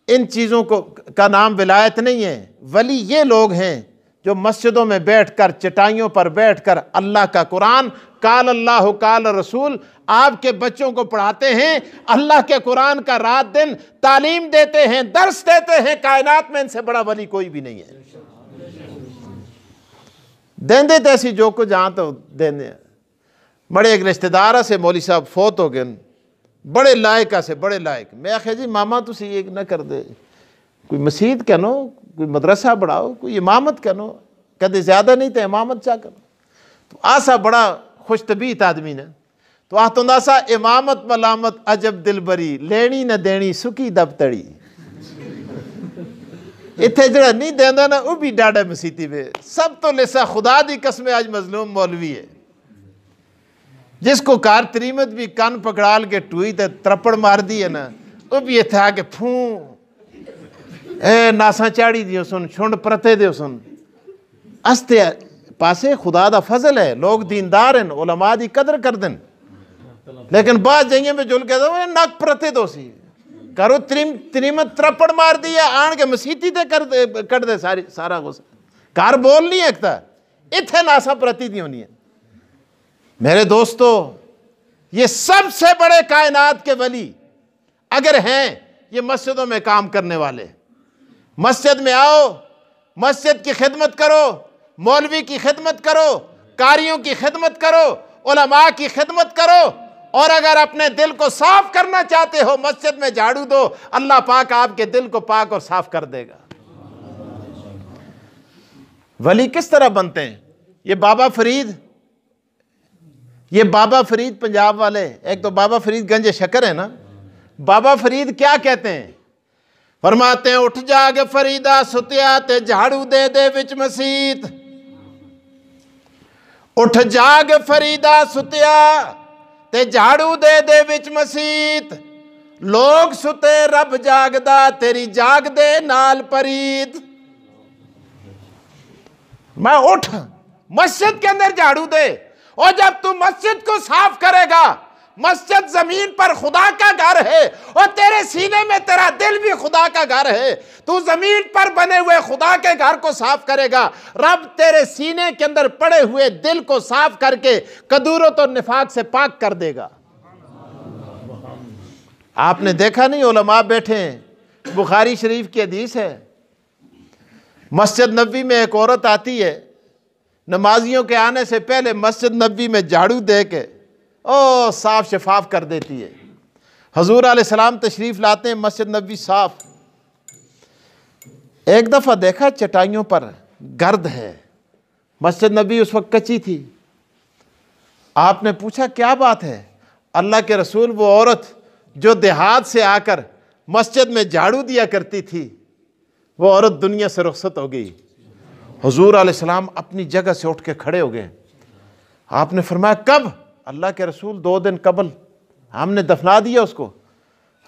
इन चीज़ों को का नाम विलायत नहीं है। वली ये लोग हैं जो मस्जिदों में बैठकर चटाइयों पर बैठकर अल्लाह का कुरान काल अल्लाह काल रसूल आपके बच्चों को पढ़ाते हैं अल्लाह के कुरान का रात दिन तालीम देते हैं दर्स देते हैं। कायनात में इनसे बड़ा वली कोई भी नहीं है। देंदे तैसी जो कुछ जहाँ तो देंदे बड़े एक रिश्तेदार से मौली साहब फोत हो गए बड़े लायक से बड़े लायक मैं आख्या जी मामा तुसी ये ना कर दे कोई मसीद कहनो कोई मदरसा बढ़ाओ कोई इमामत कहनो कदे ज़्यादा नहीं तो इमामत चा करो। तो आसा बड़ा खुश तबीयत आदमी ने तो आतुंदा सा इमामत मलामत अजब दिल बरी लेनी न देनी सुकी दबतड़ी इत्थे जड़ा नहीं देंदा ना वो भी डाडा मसीती में सब तो लिसा खुदा दी कसम आज मजलूम मौलवी है जिसको कार तरीमत भी कान पकड़ाल के टूई ते त्रपड़ मार दी है ना वो भी इत्थे आके फू ए नासा चाड़ी दियो सुन छुंड परते दियो सुन अस्ते पासे खुदा दा फजल है लोग दीनदार हैं उलमा दी कदर कर दें लेकिन बाद जाइए में जुल के दो नक परते दो सी करो तरीमत त्रपड़ मार दी है आन के मसीती ते कर दे सारा गुस्सा कार बोल नहीं एकता इत्थे नासा प्रति दी होनी है। मेरे दोस्तों ये सबसे बड़े कायनात के वली अगर हैं ये मस्जिदों में काम करने वाले मस्जिद में आओ मस्जिद की खिदमत करो मौलवी की खिदमत करो कारियों की खिदमत करो उलमा की खिदमत करो और अगर अपने दिल को साफ करना चाहते हो मस्जिद में झाड़ू दो अल्लाह पाक आपके दिल को पाक और साफ कर देगा। वली किस तरह बनते हैं ये बाबा फरीद पंजाब वाले एक तो बाबा फरीद गंज शकर है ना बाबा फरीद क्या कहते हैं फरमाते हैं उठ जाग फरीदा सुतिया ते झाड़ू दे दे विच मसीत उठ जाग फरीदा सुतिया ते झाड़ू दे दे विच मसीत लोग सुते रब जागदा तेरी जाग दे नाल परीत। मैं उठ मस्जिद के अंदर झाड़ू दे और जब तू मस्जिद को साफ करेगा मस्जिद जमीन पर खुदा का घर है और तेरे सीने में तेरा दिल भी खुदा का घर है तू जमीन पर बने हुए खुदा के घर को साफ करेगा रब तेरे सीने के अंदर पड़े हुए दिल को साफ करके कदूरत और निफाक से पाक कर देगा। आपने देखा नहीं उलमा बैठे हैं बुखारी शरीफ की हदीस है मस्जिद नबी में एक औरत आती है नमाजियों के आने से पहले मस्जिद नबी में झाड़ू दे के ओ साफ शफाफ कर देती है। हजूर अलैहिस्सलाम तशरीफ़ लाते हैं मस्जिद नबी साफ। एक दफ़ा देखा चटाइयों पर गर्द है मस्जिद नबी उस वक्त कच्ची थी। आपने पूछा क्या बात है? अल्लाह के रसूल, वो औरत जो देहात से आकर मस्जिद में झाड़ू दिया करती थी, वो औरत दुनिया से रुखसत हो गई। हुजूर अलैहिस्सलाम अपनी जगह से उठ के खड़े हो गए। आपने फरमाया कब? अल्लाह के रसूल 2 दिन कबल हमने दफना दिया उसको।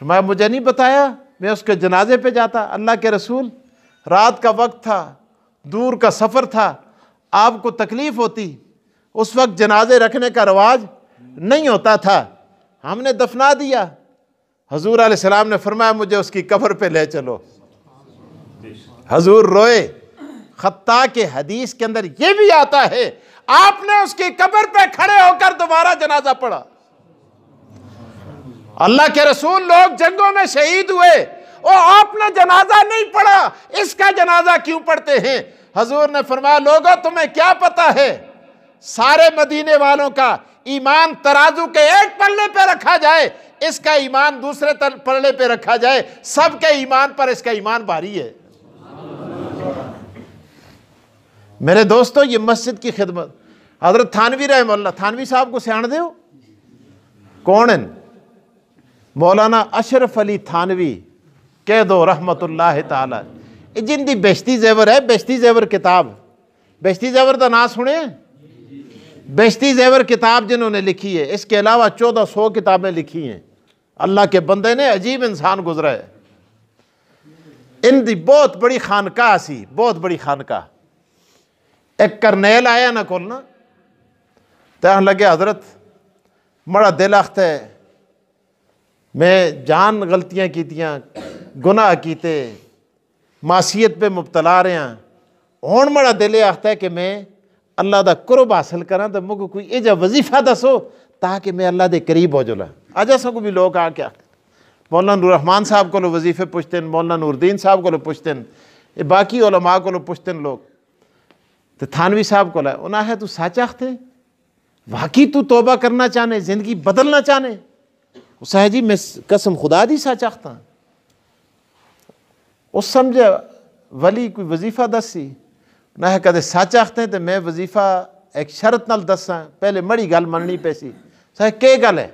फरमाया मुझे नहीं बताया, मैं उसके जनाजे पे जाता। अल्लाह के रसूल, रात का वक्त था, दूर का सफ़र था, आपको तकलीफ़ होती, उस वक्त जनाजे रखने का रवाज नहीं होता था, हमने दफना दिया। हुजूर अलैहिस्सलाम ने फरमाया मुझे उसकी कब्र पे ले चलो। हुजूर रोए। खत्ता के हदीस के अंदर यह भी आता है, आपने उसकी कब्र पे खड़े होकर दोबारा जनाजा पढ़ा। अल्लाह के रसूल, लोग जंगों में शहीद हुए और आपने जनाजा नहीं पढ़ा, इसका जनाजा क्यों पढ़ते हैं? हुजूर ने फरमाया लोगों तुम्हें क्या पता है, सारे मदीने वालों का ईमान तराजू के एक पल्ले पे रखा जाए, इसका ईमान दूसरे पल्ले पे रखा जाए, सबके ईमान पर इसका ईमान भारी है। मेरे दोस्तों, ये मस्जिद की खिदमत। हजरत थानवी रहमतुल्लाह, थानवी साहब को सियाण दो कौन है? मौलाना अशरफ अली थानवी कह दो रहमतुल्लाह ताला, जिंदी बेश्ती ज़ेवर है, बेश्ती ज़ेवर किताब, बेश्ती ज़ेवर का नाम सुने? बेश्ती ज़ेवर किताब जिन्होंने लिखी है, इसके अलावा 1400 किताबें लिखी हैं। अल्लाह के बंदे ने, अजीब इंसान गुजरा है। इनकी बहुत बड़ी खानकाह सी, बहुत बड़ी खानकाह। एक करनेल आया ना कोलना, तो लगे हजरत बड़ा दिल अख्त है, मैं जान गलतियाँ कीतियाँ, गुनाह कीते, मासीयत पे मुबतला रहे हैं, हुण बड़ा दिल अख्त है कि मैं अल्लाह दा कुर्ब हासिल करा, तो मुझे कोई एजा वजीफा दसो ताकि मैं अल्लाह के करीब हो जुला। अज सगों भी लोग आ क्या मौलाना नूर रहमान साहब को वजीफे पुछते हैं, मौलाना नूरदीन साहब को पुछते हैं, ये बाकी उलमा को पुछते हैं लोग। तो थानवी साहब को उन्हें है तू सच आखते, वाकई तू तौबा करना चाहने, जिंदगी बदलना चाहने? उस है जी मैं कसम खुदा दी सच आखता। उस समझे वली कोई वजीफा दसी ना है, कदे सच आखते हैं तो मैं वजीफा एक शरत नाल दसा, पहले मड़ी गल मननी पैसी। सह के गल है?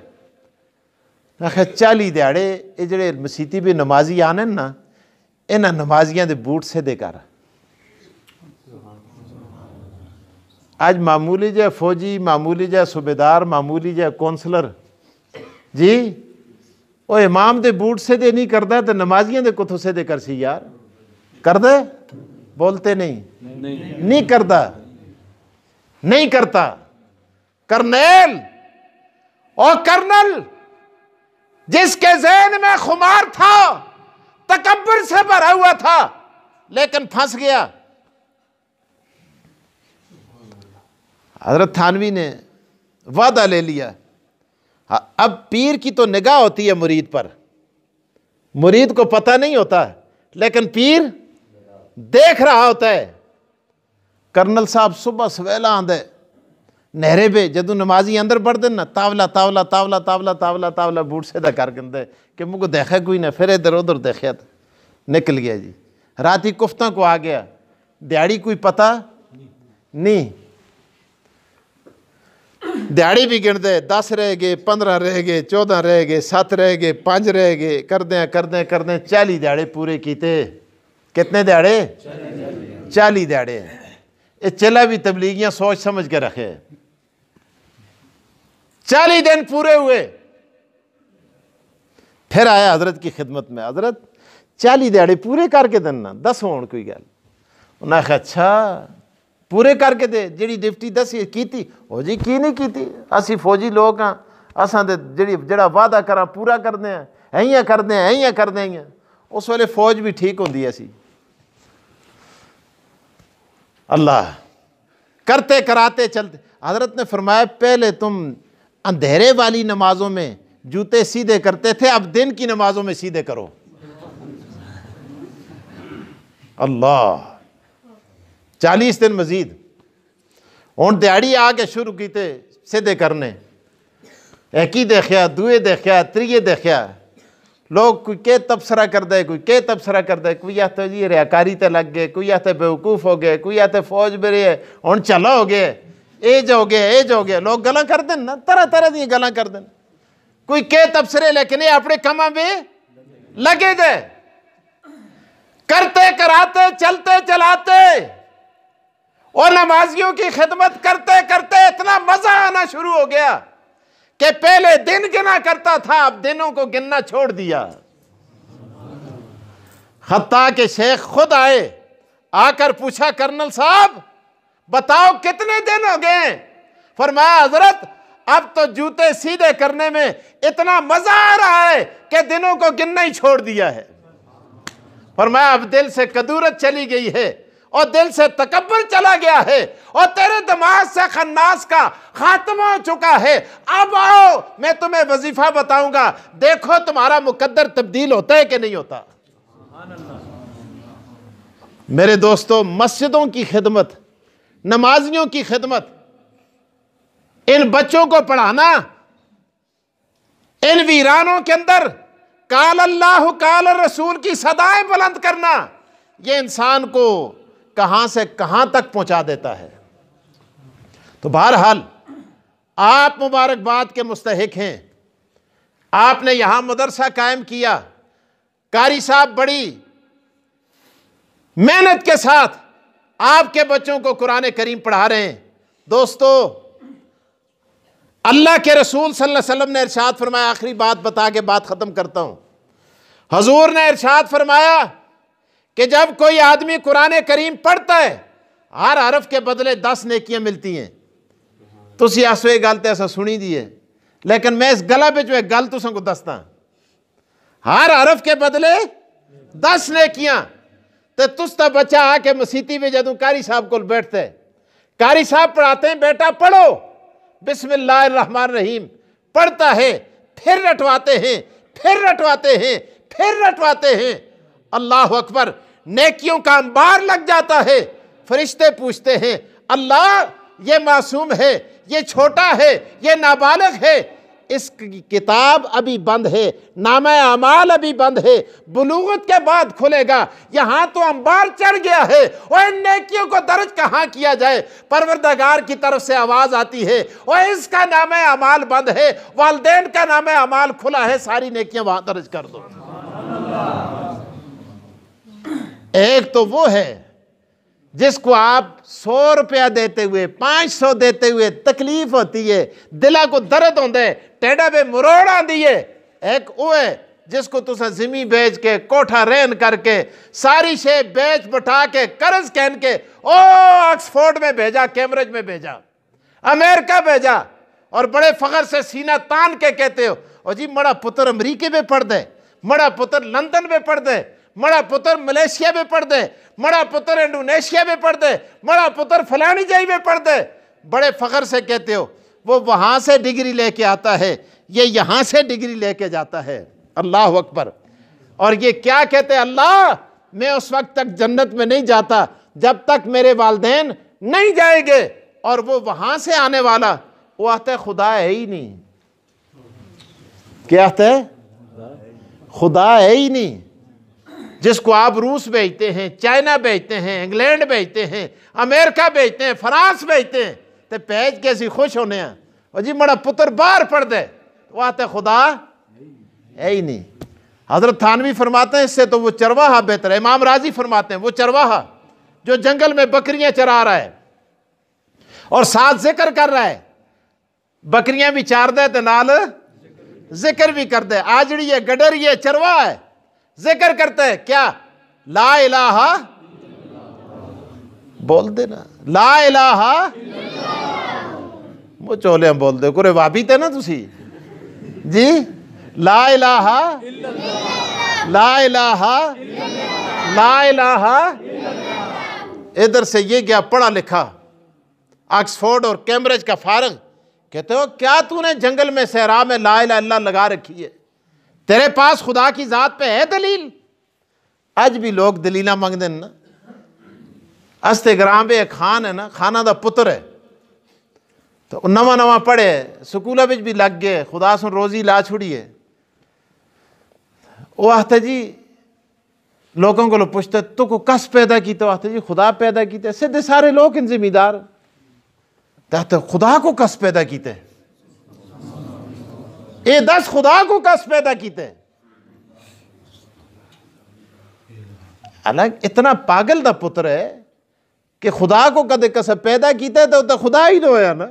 आखिर 40 दिहाड़े ये जड़े मसीती भी नमाजी आने ना, इन्हां नमाजियां दे बूट सीधे कर। आज मामूली जहा फौजी, मामूली जहा सूबेदार, मामूली जहा कौंसलर जी, वो इमाम दे बूट सीधे नहीं करता तो नमाजियां दे कुथों सीधे कर सी यार? कर दे? बोलते नहीं करता, नहीं करता। करनेल और कर्नल जिसके ज़हन में खुमार था, तकब्बुर से भरा हुआ था, लेकिन फंस गया। हजरत थानवी ने वादा ले लिया। अब पीर की तो निगाह होती है मुरीद पर, मुरीद को पता नहीं होता, लेकिन पीर देख रहा होता है। कर्नल साहब सुबह सवेला आंदे नहरे पे, जदों नमाजी अंदर बढ़ दे ना, तावला तावला तावला तावला तावला तावला बूट सीधा कर देंदे कि मुझको देखा कोई ना, फिर इधर उधर देखा तो निकल गया जी। रात ही कुफ्ता को आ गया, दिहाड़ी कोई पता नहीं, दिहाड़ी भी गिन दे, 10 रह गए, 15 रह गए, 14 रह गए, 7 रह गए, 5 रह गए, कर दें 40 दिहाड़े पूरे कीते। कितने दिहाड़े? 40 दिहाड़े। ये चला भी तबलीगियां सोच समझ के रखे। 40 दिन पूरे हुए, फिर आया हजरत की खिदमत में। हजरत 40 दिहाड़े पूरे करके देना, 10 होने कोई गल। उन्हें आखिया अच्छा पूरे करके दे, जी डिप्टी दसी की हो जी, की नहीं की? असी फौजी लोग हाँ, असा जड़ा वादा करा पूरा करते हैं, इं करते हैं, इं करते हैं। उस वेले फौज भी ठीक होंगी असी। अल्लाह करते कराते चलते। हजरत ने फरमाया पहले तुम अंधेरे वाली नमाजों में जूते सीधे करते थे, अब दिन की नमाजों में सीधे करो। अल्लाह 40 दिन मजीद हुण दिहाड़ी आके शुरू कीते सीधे करने। एक ही देखिया, दुए देखिया, त्रीए देखिया, लोग कोई के तबसरा कर दे, कोई के तबसरा कर दे, कोई आते जी रियाकारी ते लग गए, कोई आते बेवकूफ़ हो गए, कोई आते फौज मेरे हूँ चला हो गए, एज हो गए, लोग गल्लां कर देन ना, तरह तरह दी गल्लां कर देन, कोई के तबसरे, लेकिन ये अपने कमा में लगे दे, करते कराते चलते चलाते और नमाजियों की खिदमत करते करते इतना मजा आना शुरू हो गया कि पहले दिन गिना करता था, अब दिनों को गिनना छोड़ दिया। हत्ता के शेख खुद आए, आकर पूछा कर्नल साहब बताओ कितने दिन हो गए? फरमाया हजरत अब तो जूते सीधे करने में इतना मजा आ रहा है कि दिनों को गिनना ही छोड़ दिया है। फरमाया अब दिल से कदूरत चली गई है और दिल से तकब्बर चला गया है और तेरे दिमाग से खन्नास का खात्मा हो चुका है। अब आओ मैं तुम्हें वजीफा बताऊंगा, देखो तुम्हारा मुकद्दर तब्दील होता है कि नहीं होता। मेरे दोस्तों, मस्जिदों की खिदमत, नमाजियों की खिदमत, इन बच्चों को पढ़ाना, इन वीरानों के अंदर काल अल्लाह काल रसूल की सदाएं बुलंद करना, यह इंसान को कहां से कहां तक पहुंचा देता है। तो बहरहाल आप मुबारकबाद के मुस्तहिक हैं। आपने यहां मदरसा कायम किया, कारी साहब बड़ी मेहनत के साथ आपके बच्चों को कुरान करीम पढ़ा रहे हैं। दोस्तों, अल्लाह के रसूल सल्लल्लाहु अलैहि वसल्लम ने इरशाद फरमाया, आखिरी बात बता के बात खत्म करता हूं। हजूर ने इरशाद फरमाया कि जब कोई आदमी कुरान करीम पढ़ता है, हर हरफ के बदले 10 नेकियां मिलती हैं। तुसी आसो ये गल तो ऐसा सुनी दी है, लेकिन मैं इस गला में जो है गल तुसां को दसदा, हर हरफ के बदले 10 नेकियां। तो तुस तो बच्चा आके मसीती में जदों कारी साहब को बैठते है, कारी साहब पढ़ाते हैं बेटा पढ़ो बिस्मिल्लाहिर्रहमानिर्रहीम, पढ़ता है, फिर रटवाते हैं, फिर रटवाते हैं, फिर रटवाते हैं, अल्लाह अकबर, नेकियों का अंबार लग जाता है। फरिश्ते पूछते हैं अल्लाह ये मासूम है, ये छोटा है, ये नाबालिग है, इसकी किताब अभी बंद है, नामा अमाल अभी बंद है, बुलूगत के बाद खुलेगा, यहां तो अंबार चढ़ गया है और इन नेकियों को दर्ज कहां किया जाए। परवरदिगार की तरफ से आवाज आती है और इसका नामा अमाल बंद है, वालिदैन का नामा अमाल खुला है, सारी नेकियां वहां दर्ज कर दो। एक तो वो है जिसको आप 100 रुपया देते हुए, 500 देते हुए तकलीफ होती है, दिला को दर्द होता है, टेढ़ा पे मुरोड़ आती है। एक वो है जिसको तुसा जिमी बेच के, कोठा रेन करके, सारी शे बेच बटा के, कर्ज कहन के ओ ऑक्सफोर्ड में भेजा, कैम्ब्रिज में भेजा, अमेरिका भेजा, और बड़े फख्र से सीना तान के कहते हो और जी मड़ा पुत्र अमरीके में पढ़ दे, मड़ा पुत्र लंदन में पढ़ दे, मड़ा पुत्र मलेशिया में पढ़ दे, मड़ा पुत्र इंडोनेशिया में पढ़ दे, मड़ा पुत्र फलानी जगह में पढ़ दे, बड़े फख्र से कहते हो। वो वहां से डिग्री लेके आता है, ये यहां से डिग्री लेके जाता है। अल्लाह अकबर। और ये क्या कहते हैं, अल्लाह मैं उस वक्त तक जन्नत में नहीं जाता जब तक मेरे वालिदैन नहीं जाएंगे। और वो वहां से आने वाला, वो आता है खुदा है ही नहीं। क्या आता है? खुदा है ही नहीं। जिसको आप रूस भेजते हैं, चाइना भेजते हैं, इंग्लैंड भेजते हैं, अमेरिका भेजते हैं, फ्रांस भेजते हैं, तो भेज के ऐसी खुश होने हैं और जी मड़ा पुत्र बाहर पढ़ दे, वो आते खुदा है ही नहीं। हजरत थानवी फरमाते हैं इससे तो वो चरवाहा बेहतर है। इमाम राजी फरमाते हैं वो चरवाहा जो जंगल में बकरियां चरा रहा है और साथ जिक्र कर रहा है, बकरियां भी चार दे तो नाल जिक्र भी कर दे। आजड़ी है, गडरी है, चरवाहा है, जिक्र करते हैं क्या? ला इलाहा, बोल देना ला इलाहा, वो चोले बोल दे कोरे वाबी थे ना तुसी जी। ला इलाहा, ला इलाहा, ला इलाहा। इधर से ये गया पढ़ा लिखा, ऑक्सफोर्ड और कैम्ब्रिज का फारग, कहते हो क्या तूने जंगल में सहरा में ला इलाहा इल्लल्लाह लगा रखी है? तेरे पास खुदा की जात पे है दलील? आज भी लोग दलीला मंगते ना। अस्ते ग्राम पे एक खान है ना, खाना दा पुत्र है, तो नवा नवा पढ़े, स्कूलों में भी लग गए, खुदा सुन रोजी ला छुड़िए। वो आखते जी लोगों को पूछते तो को कस पैदा की, तो आखते जी खुदा पैदा कीते। सीधे सारे लोग इन जिम्मेदार कहते खुदा को कस पैदा कीते, ये 10 खुदा को कस पैदा कीते। अलग इतना पागल दा पुत्र है कि खुदा को कदे कस पैदा कीते तो खुदा ही तो है ना।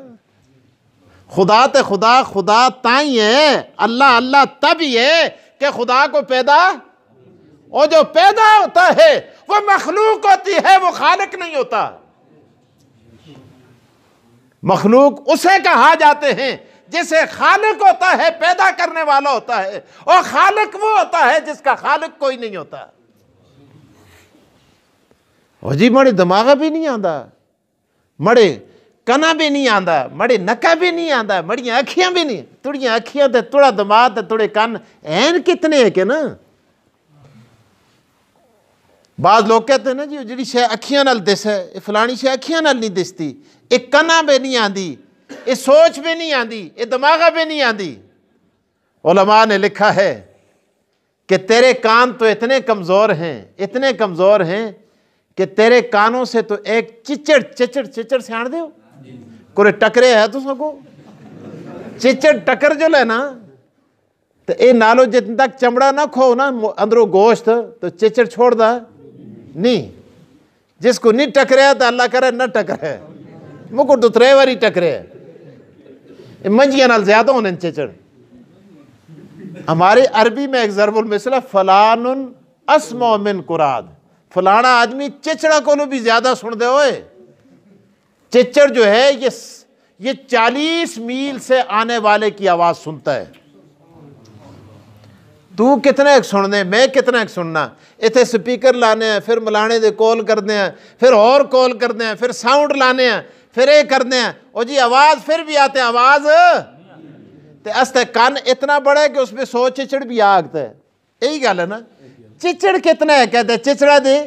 खुदा ते खुदा खुदा ताई है, अल्लाह अल्लाह तब ही है कि खुदा को पैदा, और जो पैदा होता है वो मखलूक होती है, वो खालिक नहीं होता। मखलूक उसे कहा जाते हैं जिसे खालिक होता है, पैदा करने वाला होता है, और खालिक वो होता है जिसका खालिक कोई नहीं होता। और जी मड़े दिमाग भी नहीं आंदा, मड़े कना भी नहीं आंदा, मड़े नका भी नहीं आंदा, मड़ियां अखियां भी नहीं। तुड़ियां अखियां ते तुड़ा दिमाग ते तुड़े कन ऐन कितने है के ना। बाज लोग कहते हैं ना जी जी शे अखियां नाल दिस है, फलानी शे अखियां नाल नहीं दिसती, एक कना भी नहीं आंदी, ये सोच भी नहीं आंदी, ये दिमाग भी नहीं आंदी। उलमा ने लिखा है कि तेरे कान तो इतने कमज़ोर हैं, इतने कमज़ोर हैं कि तेरे कानों से तो एक चिचड़ चिचड़ चिचड़ सियाण दो कोई टकरे है तो सको चिचड़ टकर जो ले ना, तो ये नालो जितने तक चमड़ा ना खो ना अंदरों गोश्त, तो चिचड़ छोड़ दा नहीं। जिसको नहीं टकरे तो अल्लाह करे ना टकरे, मुकुट तो 3 बारी टकरे, मंजिया नाल ज्यादा होने चिचड़। हमारे अरबी में एक ज़रबुल मिसल फलानुन अस्मो मिन कुराद, फलाना आदमी चिचड़ा को भी ज्यादा सुन दे। ओए चिचड़ जो है ये 40 मील से आने वाले की आवाज सुनता है। तू कितने एक सुनने, मैं कितना एक सुनना। इतने स्पीकर लाने हैं, फिर मिलाने दे कॉल करने हैं, फिर और कॉल करने हैं, फिर साउंड लाने हैं, फिर ये करने हैं, और जी आवाज फिर भी आते हैं आवाज ते अस्ते कान इतना बड़ा है कि उसमें 100 चिचड़ भी आगते है। यही गल है ना। चिचड़ कितना है कहते चिचड़ा दे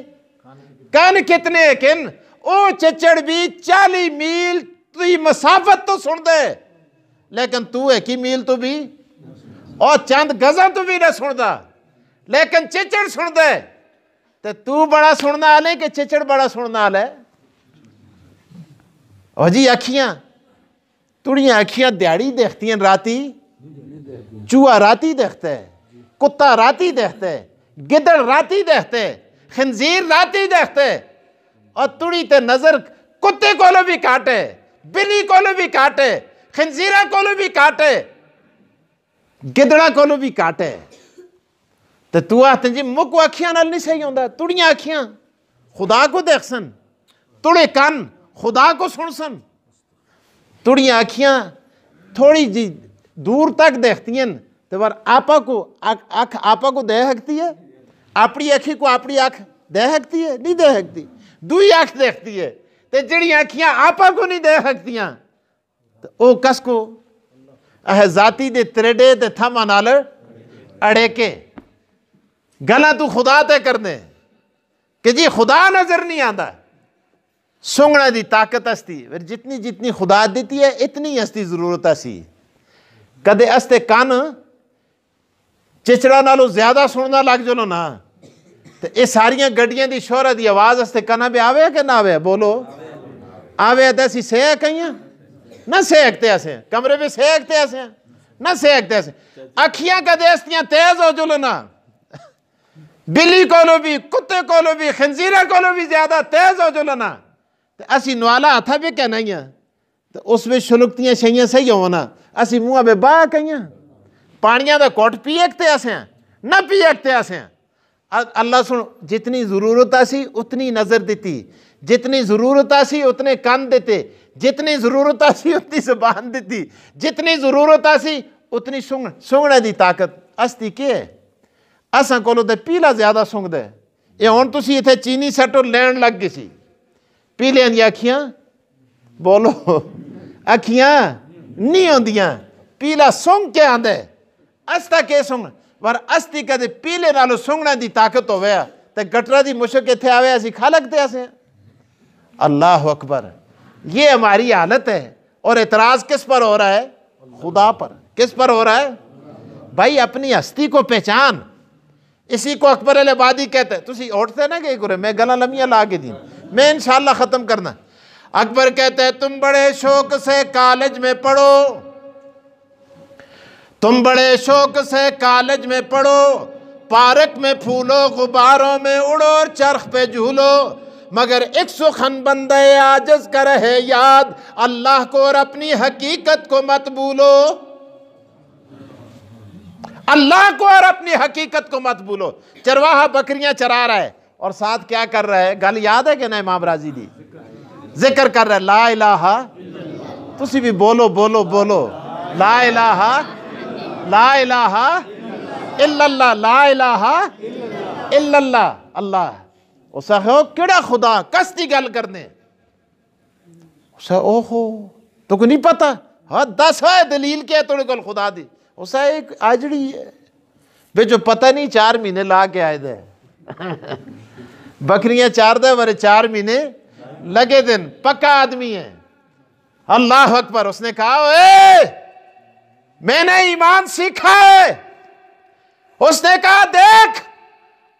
कान कितने है किन, ओ चिचड़ भी 40 मील तुझी मसाफत तो सुन दे, लेकिन तू है कि मील तो भी और चंद गजा तो भी ना सुनदा, लेकिन चिचड़ सुन दे। ते तू बड़ा सुनना आले कि चिचड़ बड़ा सुनना आले। और जी अखियां तुड़ियां अखियां दिहाड़ी देखती हैं, राती चूहा राती देखते है, कुत्ता राती देखते है, गिदड़ राती देखते है, खंजीर राती देखते, और तुड़ी ते नजर कुत्ते कोलो भी काटे, बिल्ली कोलो भी काटे, खंजीरा कोलो भी काटे, गिदड़ा कोलो भी काटे। तो तू आते जी मुक अखियां नाल नहीं सही होंदा। तुड़ियां अखियां खुदा को देख सन, तुड़े कान खुदा को सुन सन। तुड़ियां अखियां थोड़ी जी दूर तक देखती हैं, तो बार आपा को अख आपा को दे सकती है, अपनी अखी को अपनी अख दे सकती है, नहीं दे सकती। दुई अख देखती है, तो जड़ी अखियां आपा को नहीं दे सकती, तो वो कस को जाती दे त्रेडे ते थमा नाल अड़े के गला तू खुदा ते करने कि जी खुदा नजर नहीं आता। सुंगना दी ताकत अस्ती, जितनी जितनी खुदा देती है इतनी अस्ती जरूरत असी। कदे अस्ते कान चिचड़ा नालों ज्यादा सुनना लग जलो ना, तो ये सारिया गड्डियां दी शोहरा दी आवाज अस्ते काना भी आवे कि ना आवे, बोलो आवे तो असी सह कहीं ना सेकते ऐसे, कमरे में सेकते ऐसे ना सेकते ऐसे। अखियां कदे अस्तियां तेज हो जलो ना, बिल्ली कोलो भी, कुत्ते कोलो भी, खंजीरा कोलो भी ज्यादा तेज हो जलो ना, तो असी नवाला हथा भी कहना ही, तो उसमें शुलुकतियां शइयां सही हो ना, असी मुँह में बाह कहीं पानिया का कोट पी एकते ऐसे ना पी एकते ऐसे। अल्लाह सुन जितनी जरूरत आसी उतनी नजर देती, जितनी जरूरत आसी उतने कान देते, जितनी जरूरत आसी उतनी जबान देती, जितनी जरूरत आसी उतनी सुंगने की ताकत अस्ती के असा को पीला ज्यादा सुंगद है। ये हुण तुसीं इत्थे चीनी सैटो लैन लग गई सी, पीलियां दी अखियां बोलो अखियां नहीं होंदियां, पीला सुंग के आंदे, अस्ता के सुंग पर अस्ती कदे पीले नालों सुंगने की ताकत होवे ते गटरा दी मुश्क इत्थे आवे असीं खा लगते असें। अल्लाह अकबर, ये हमारी हालत है। और एतराज किस पर हो रहा है? खुदा पर। किस पर हो रहा है भाई? अपनी हस्ती को पहचान, इसी को अकबर अल आबादी कहते हैं। तुसी उठते ना कि करे मैं गला लमिया ला के दी, मैं इंशाल्लाह ख़त्म करना। अकबर कहते हैं तुम बड़े शौक से कॉलेज में पढ़ो, तुम बड़े शौक से कॉलेज में पढ़ो, पार्क में फूलो गुब्बारों में उड़ो और चरख पे झूलो, मगर एक सुखन बंदे आजज कर है याद, अल्लाह को और अपनी हकीकत को मत भूलो। अल्लाह को और अपनी हकीकत को मत भूलो। चरवाहा बकरियां चरा रहा है और साथ क्या कर रहा है, गल याद है कि ना इमाम राजी दी जिक्र कर रहा है ला इलाहा, तुसी भी बोलो बोलो बोलो ला इलाहा इल्लल्लाह, ला इलाहा इल्लल्लाह। अल्लाह उस केड़ा खुदा कसती गल करने ओहो तो को नहीं पता, हाँ दस है दलील क्या तुड़े को खुदा दी। उस एक आजड़ी है बे जो पता नहीं 4 महीने ला के आए दे बकरियां चार दे वरे 4 महीने लगे दिन, पक्का आदमी है। अल्लाह अकबर। उसने कहा ए मैंने ईमान सीखा है। उसने कहा देख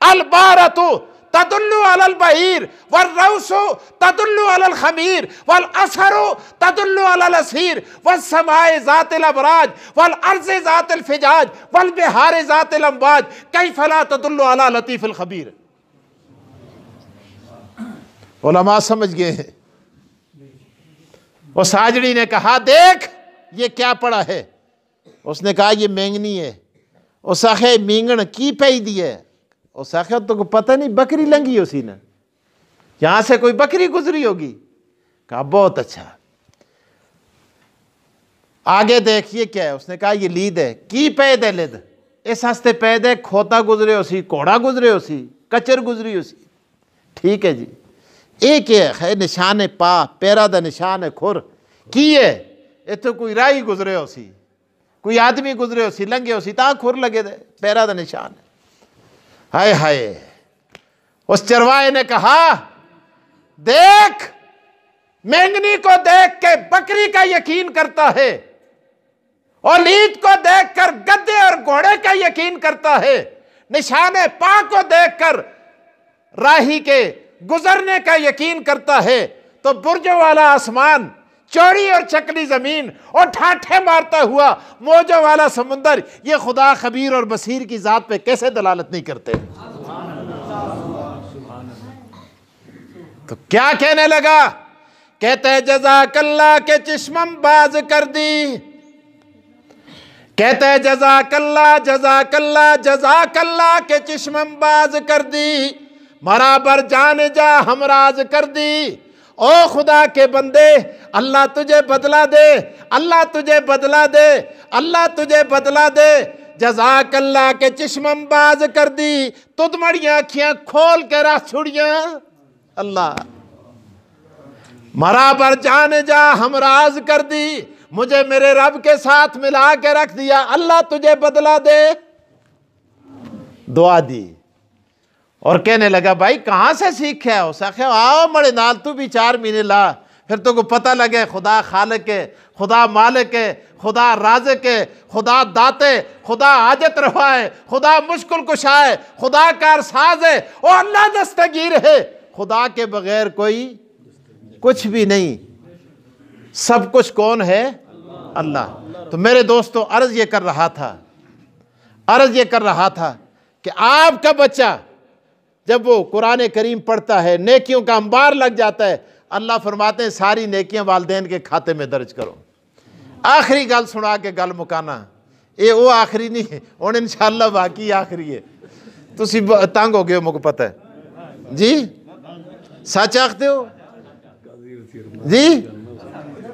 अलबारतु तदुल्लु अलल बहीर वल रौसु तदुल्लु अलल खमीर वल असरु तदुल्लु अलल असीर वल समाए ज़ातिल अबराज वल अर्ज़े ज़ातिल फिजाज वल बिहारे ज़ातिल अम्वाज कैफ़ला तदुल्लु अला लतीफ़िल खबीर। उलमा समझ गए हैं। वो साजड़ी ने कहा देख ये क्या पड़ा है। उसने कहा ये मेंगनी है। उस आखे मींगण की पई दी है। उस आखे तो को पता नहीं बकरी लंगी उसी ने, यहां से कोई बकरी गुजरी होगी। कहा बहुत अच्छा, आगे देखिए क्या है। उसने कहा ये लीद है। की पैद है लिद, इस हस्ते पैद है खोता गुजरे उसी, घोड़ा गुजरे उसी, कचर गुजरी उसी। ठीक है जी, एक है निशान पा पैरा दा निशान है खुर की है। इतो कोई राही गुजरे उसी, कोई आदमी गुजरे उसी, लंघे उसी, ता खुर लगे दे पैरा दा निशान है। हाय हाय। उस चरवाहे ने कहा देख मेंगनी को देख के बकरी का यकीन करता है और लीद को देखकर गद्दे और घोड़े का यकीन करता है, निशाने पा को देखकर राही के गुजरने का यकीन करता है, तो बुर्जों वाला आसमान, चौड़ी और चकनी जमीन और ठाठे मारता हुआ मौजों वाला समुंदर, ये खुदा खबीर और बसीर की जात पे कैसे दलालत नहीं करते। तो क्या कहने लगा, कहते हैं जज़ाकल्लाह के चिश्मम बाज कर दी। कहते हैं जज़ाकल्लाह जज़ाकल्लाह जज़ाकल्लाह के चिश्मम बाज कर दी, बराबर जान जा हमराज कर दी। ओ खुदा के बंदे अल्लाह तुझे बदला दे, अल्लाह तुझे बदला दे, अल्लाह तुझे बदला दे। जज़ाकल्लाह के चिश्मम बाज कर दी, तुद मड़ियां अखियां खोल के रख छुड़ियां। अल्लाह बराबर जान जा हमराज कर दी, मुझे मेरे रब के साथ मिला के रख दिया, अल्लाह तुझे बदला दे। दुआ दी और कहने लगा भाई कहाँ से सीखे है। उस आखे आओ मड़े नाल तू भी 4 महीने ला, फिर तो को पता लगे खुदा खालिक है, खुदा मालिक है, खुदा राज़िक है, खुदा दाते, खुदा हाजत रवा है, खुदा मुश्किल कुशा है, खुदा कारसाज है और अल्लाह दस्तगीर है। खुदा के बगैर कोई कुछ भी नहीं, सब कुछ कौन है? अल्लाह। तो मेरे दोस्तों अर्ज ये कर रहा था कि आपका बच्चा जब वो कुरान करीम पढ़ता है नेकियों का अंबार लग जाता है, अल्लाह फरमाते हैं सारी नेकियां वालिदैन के खाते में दर्ज करो। आखिरी गल सुना के गल मुकाना, ये वो आखिरी नहीं है और इंशाअल्लाह बाकी आखिरी है। तुसी तंग हो गए हो, मुझे पता है जी, सच आखते हो जी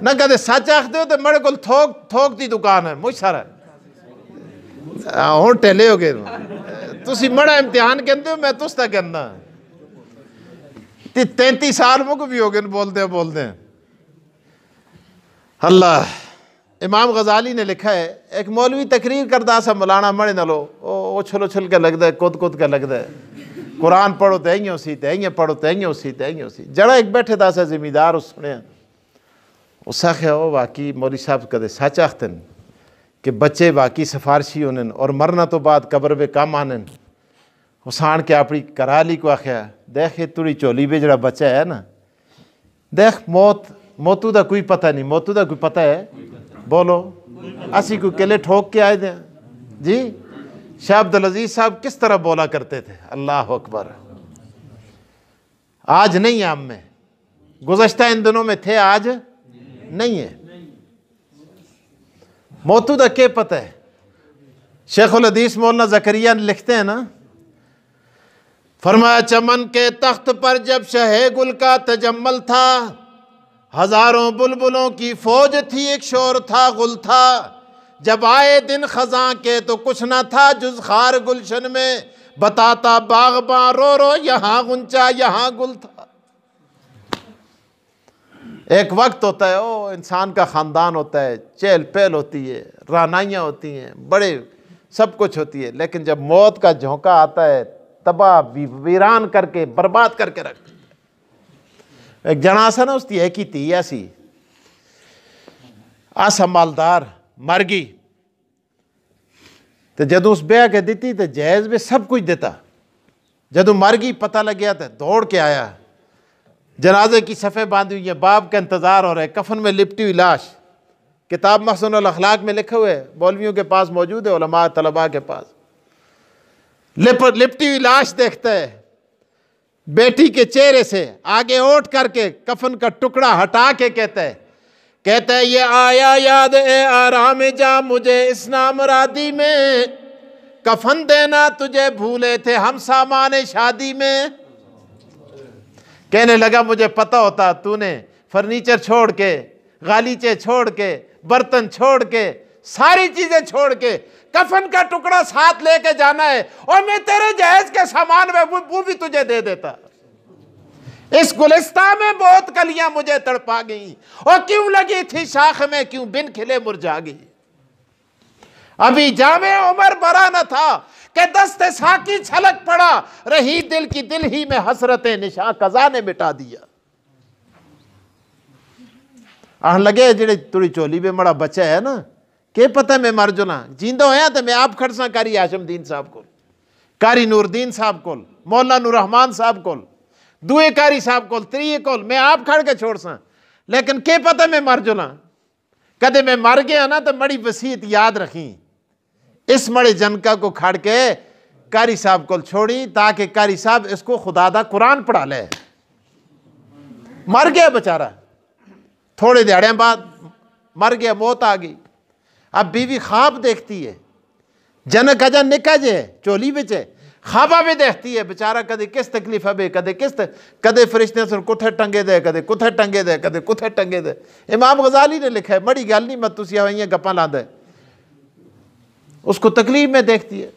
ना, कहते सच आखते हो तो मेरे को थोक दी दुकान है मुझ सारा हूँ टेले हो गए। तुसी मड़ा इम्तिहान कहते हो, मैं तुस तक कहना 33 साल मुझ भी हो गए बोलते हैं। अल्लाह। इमाम गजाली ने लिखा है, एक मौलवी तकरीर करदा सा मौलाना मड़े न लो उछल उछल के लगता है, कूद के लगता है, कुरान पढ़ो तो इं सी, तो इं पढ़ो तो इं सी। जड़ा एक बैठे दा सा जिमीदार उस सुने उस आख्या वो वाकई मौलवी साहब कदे सच आखते कि बच्चे वाकई सिफारशी होने और मरना तो बाद कब्र में कम आने। हुसान के अपनी कराली को आख्या देख ये तुड़ी चोली पे जरा बच्चा है ना, देख मोतू का कोई पता नहीं, मोतू का कोई पता है? बोलो असी कोई केले ठोक के आए थे जी। शाह अब्दुल अजीज साहब किस तरह बोला करते थे, अल्लाह अकबर। आज नहीं आम में, गुज़श्ता इन दिनों में थे, आज नहीं है। मोतू का क्या पता है? शेखुल हदीस मौलाना ज़करिया लिखते हैं ना, फरमाया चमन के तख्त पर जब शहे गुल का तजम्मल था, हजारों बुलबुलों की फौज थी, एक शोर था गुल था। जब आए दिन खजां के तो कुछ ना था जुज खार गुलशन में, बताता बागबां रो रो यहाँ गुंचा यहाँ गुल था। एक वक्त होता है, ओ इंसान का ख़ानदान होता है, चहल पहल होती है, रानाइयाँ होती हैं, बड़े सब कुछ होती है, लेकिन जब मौत का झोंका आता है तबाह वीरान करके बर्बाद करके रख देता है। एक जनासा ना उसकी एक ही थी ऐसी आसा मालदार मर गई, तो जदों उस ब्याह के दी तो जहेज में सब कुछ देता। जदों मर गई पता लग गया तो दौड़ के आया, जनाजे की सफ़े बांधी हुई है, बाप का इंतज़ार हो रहा है, कफन में लिपटी हुई लाश। किताब महसूनुल अखलाक में लिखे हुए, मौलवियों के पास मौजूद है, उलमा तलबा के पास। लिपटी हुई लाश देखता है, बेटी के चेहरे से आगे ओट करके कफन का टुकड़ा हटा के कहता है ये आया याद ए आराम जा मुझे इस नामरादी में, कफन देना तुझे भूले थे हम सामाने शादी में। कहने लगा मुझे पता होता तूने फर्नीचर छोड़ के, गालीचे छोड़ के, बर्तन छोड़ के, सारी चीजें छोड़ के कफन का टुकड़ा साथ लेके जाना है, और मैं तेरे जहेज के सामान में वो भी तुझे दे देता। इस गुलिस्तान में बहुत कलियां मुझे तड़पा गई, और क्यों लगी थी शाख में क्यों बिन खिले मुरझा गई। अभी जामे उमर बरा न था कि दस्ते साकी छलक पड़ा, रही दिल की दिल ही में हसरतें निशा कज़ा ने मिटा दिया। आन लगे जेड़े तुड़ी चोली पे मड़ा बच्चा है ना, के पता मैं मर जुना जींदा होया तो मैं आप खड़सा कारी हाशमदीन साहब को, कारी नूरदीन साहब को, मौला नूर रहमान साहब को, दुए कारी साहब को, त्रिये को मैं आप खड़ के छोड़ सा, लेकिन के पता मैं मर जुना। कदे मैं मर गया ना तो मड़ी वसीयत याद रखी, इस मड़े जनका को खड़ के कारी साहब को छोड़ी, ताकि कारी साहब इसको खुदा दा कुरान पढ़ा ले। मर गया बेचारा, थोड़े दिहाड़े बाद मर गया, मौत आ गई। अब बीवी ख्वाब देखती है, जनक अजा निका जे चोली बिच ख्वाबा भी देखती है, बेचारा कदे किस तकलीफ है, कदे किस कदे फरिश्ते सुन कुथे टंगे दे, कदे कुथे टंगे दे, कदे कुथे टंगे दे। इमाम गजाली ने लिखा है, बड़ी गल नहीं मत तुसी हवाइयां गप्पां लांदे। उसको तकलीफ में देखती है,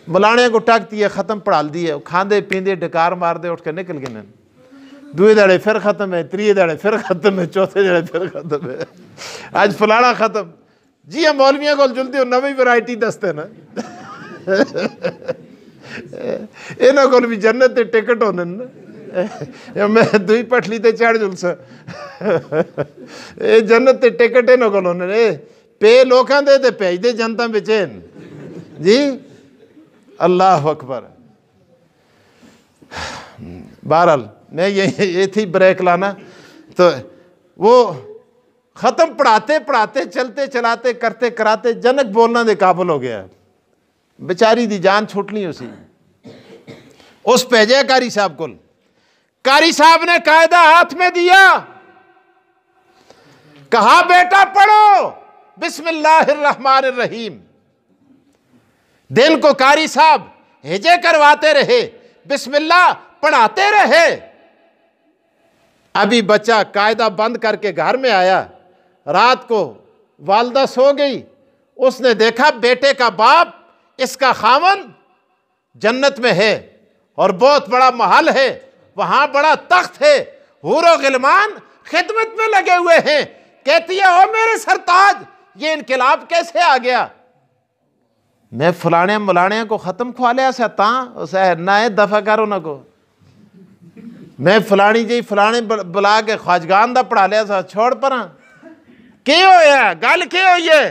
मलाने को टकती है, ख़त्म पढ़ाल दी है, खांदे पींदे डकार मार दे, उठ के निकल गए। दुए दाड़े फिर ख़त्म है, त्रिये दाड़े फिर ख़त्म है, चौथे दाड़े फिर ख़त्म है, आज फलाना ख़त्म जी। हम मौलवियों को जुलते हो नवी वैरायटी दसते ना इन्हों को भी जन्नत के टिकट होने ना, मैं दुई पटली ते चढ़ जुलसा ये जन्नत के टिकट इन्हों को होने पे लोगों दे ते भेज दे जनता बेचैन जी। अल्लाह अकबर। बहरहाल मैं ये थी ब्रेक लाना, तो वो ख़त्म पढ़ाते पढ़ाते चलते चलाते करते कराते जनक बोलना दे काबिल हो गया, बेचारी दी जान छुटनी उसी। उस भेजे कारी साहब को, कारी साहब ने कायदा हाथ में दिया, कहा बेटा पढ़ो बिस्मिल्लाहिर्रहमानिर्रहीम। दिल को कारी साहब हिजे करवाते रहे, बिस्मिल्लाह पढ़ाते रहे। अभी बच्चा कायदा बंद करके घर में आया, रात को वालदा सो गई, उसने देखा बेटे का बाप, इसका खामन जन्नत में है और बहुत बड़ा महल है, वहां बड़ा तख्त है, हूरो गिलमान खिदमत में लगे हुए हैं। कहती है ओ मेरे सरताज, ये इनकलाब कैसे आ गया? मैं फलाने मुलाने को खत्म खुआ लिया सा ना दफा करो ना को, मैं फलानी जी फलाने बुला के ख्वाजगान दा पढ़ा लिया सा, छोड़ पर के होया गल के होई है?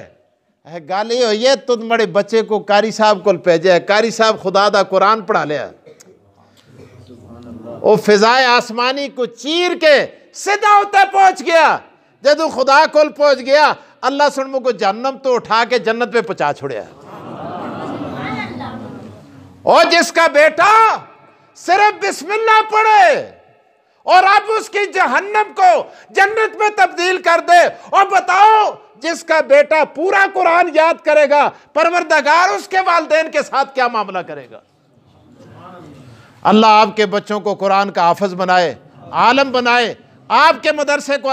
गल ये हुई है तुम बड़े बच्चे को कारी साहब को भेजा, कारी साहब खुदा दा कुरान पढ़ा लिया, वो फिजाए आसमानी को चीर के सीधा उत्ते पहुंच गया। जदू खुदा कोल पहुंच गया अल्लाह सुन को जन्नम तो उठा के जन्नत पे पहुंचा छोड़िया। और जिसका बेटा सिर्फ बिस्मिल्लाह पढ़े और अब उसकी जहन्नम को जन्नत में तब्दील कर दे, और बताओ जिसका बेटा पूरा कुरान याद करेगा परवरदिगार उसके वालिदैन के साथ क्या मामला करेगा। अल्लाह आपके बच्चों को कुरान का हाफिज बनाए, आलम बनाए, आपके मदरसे को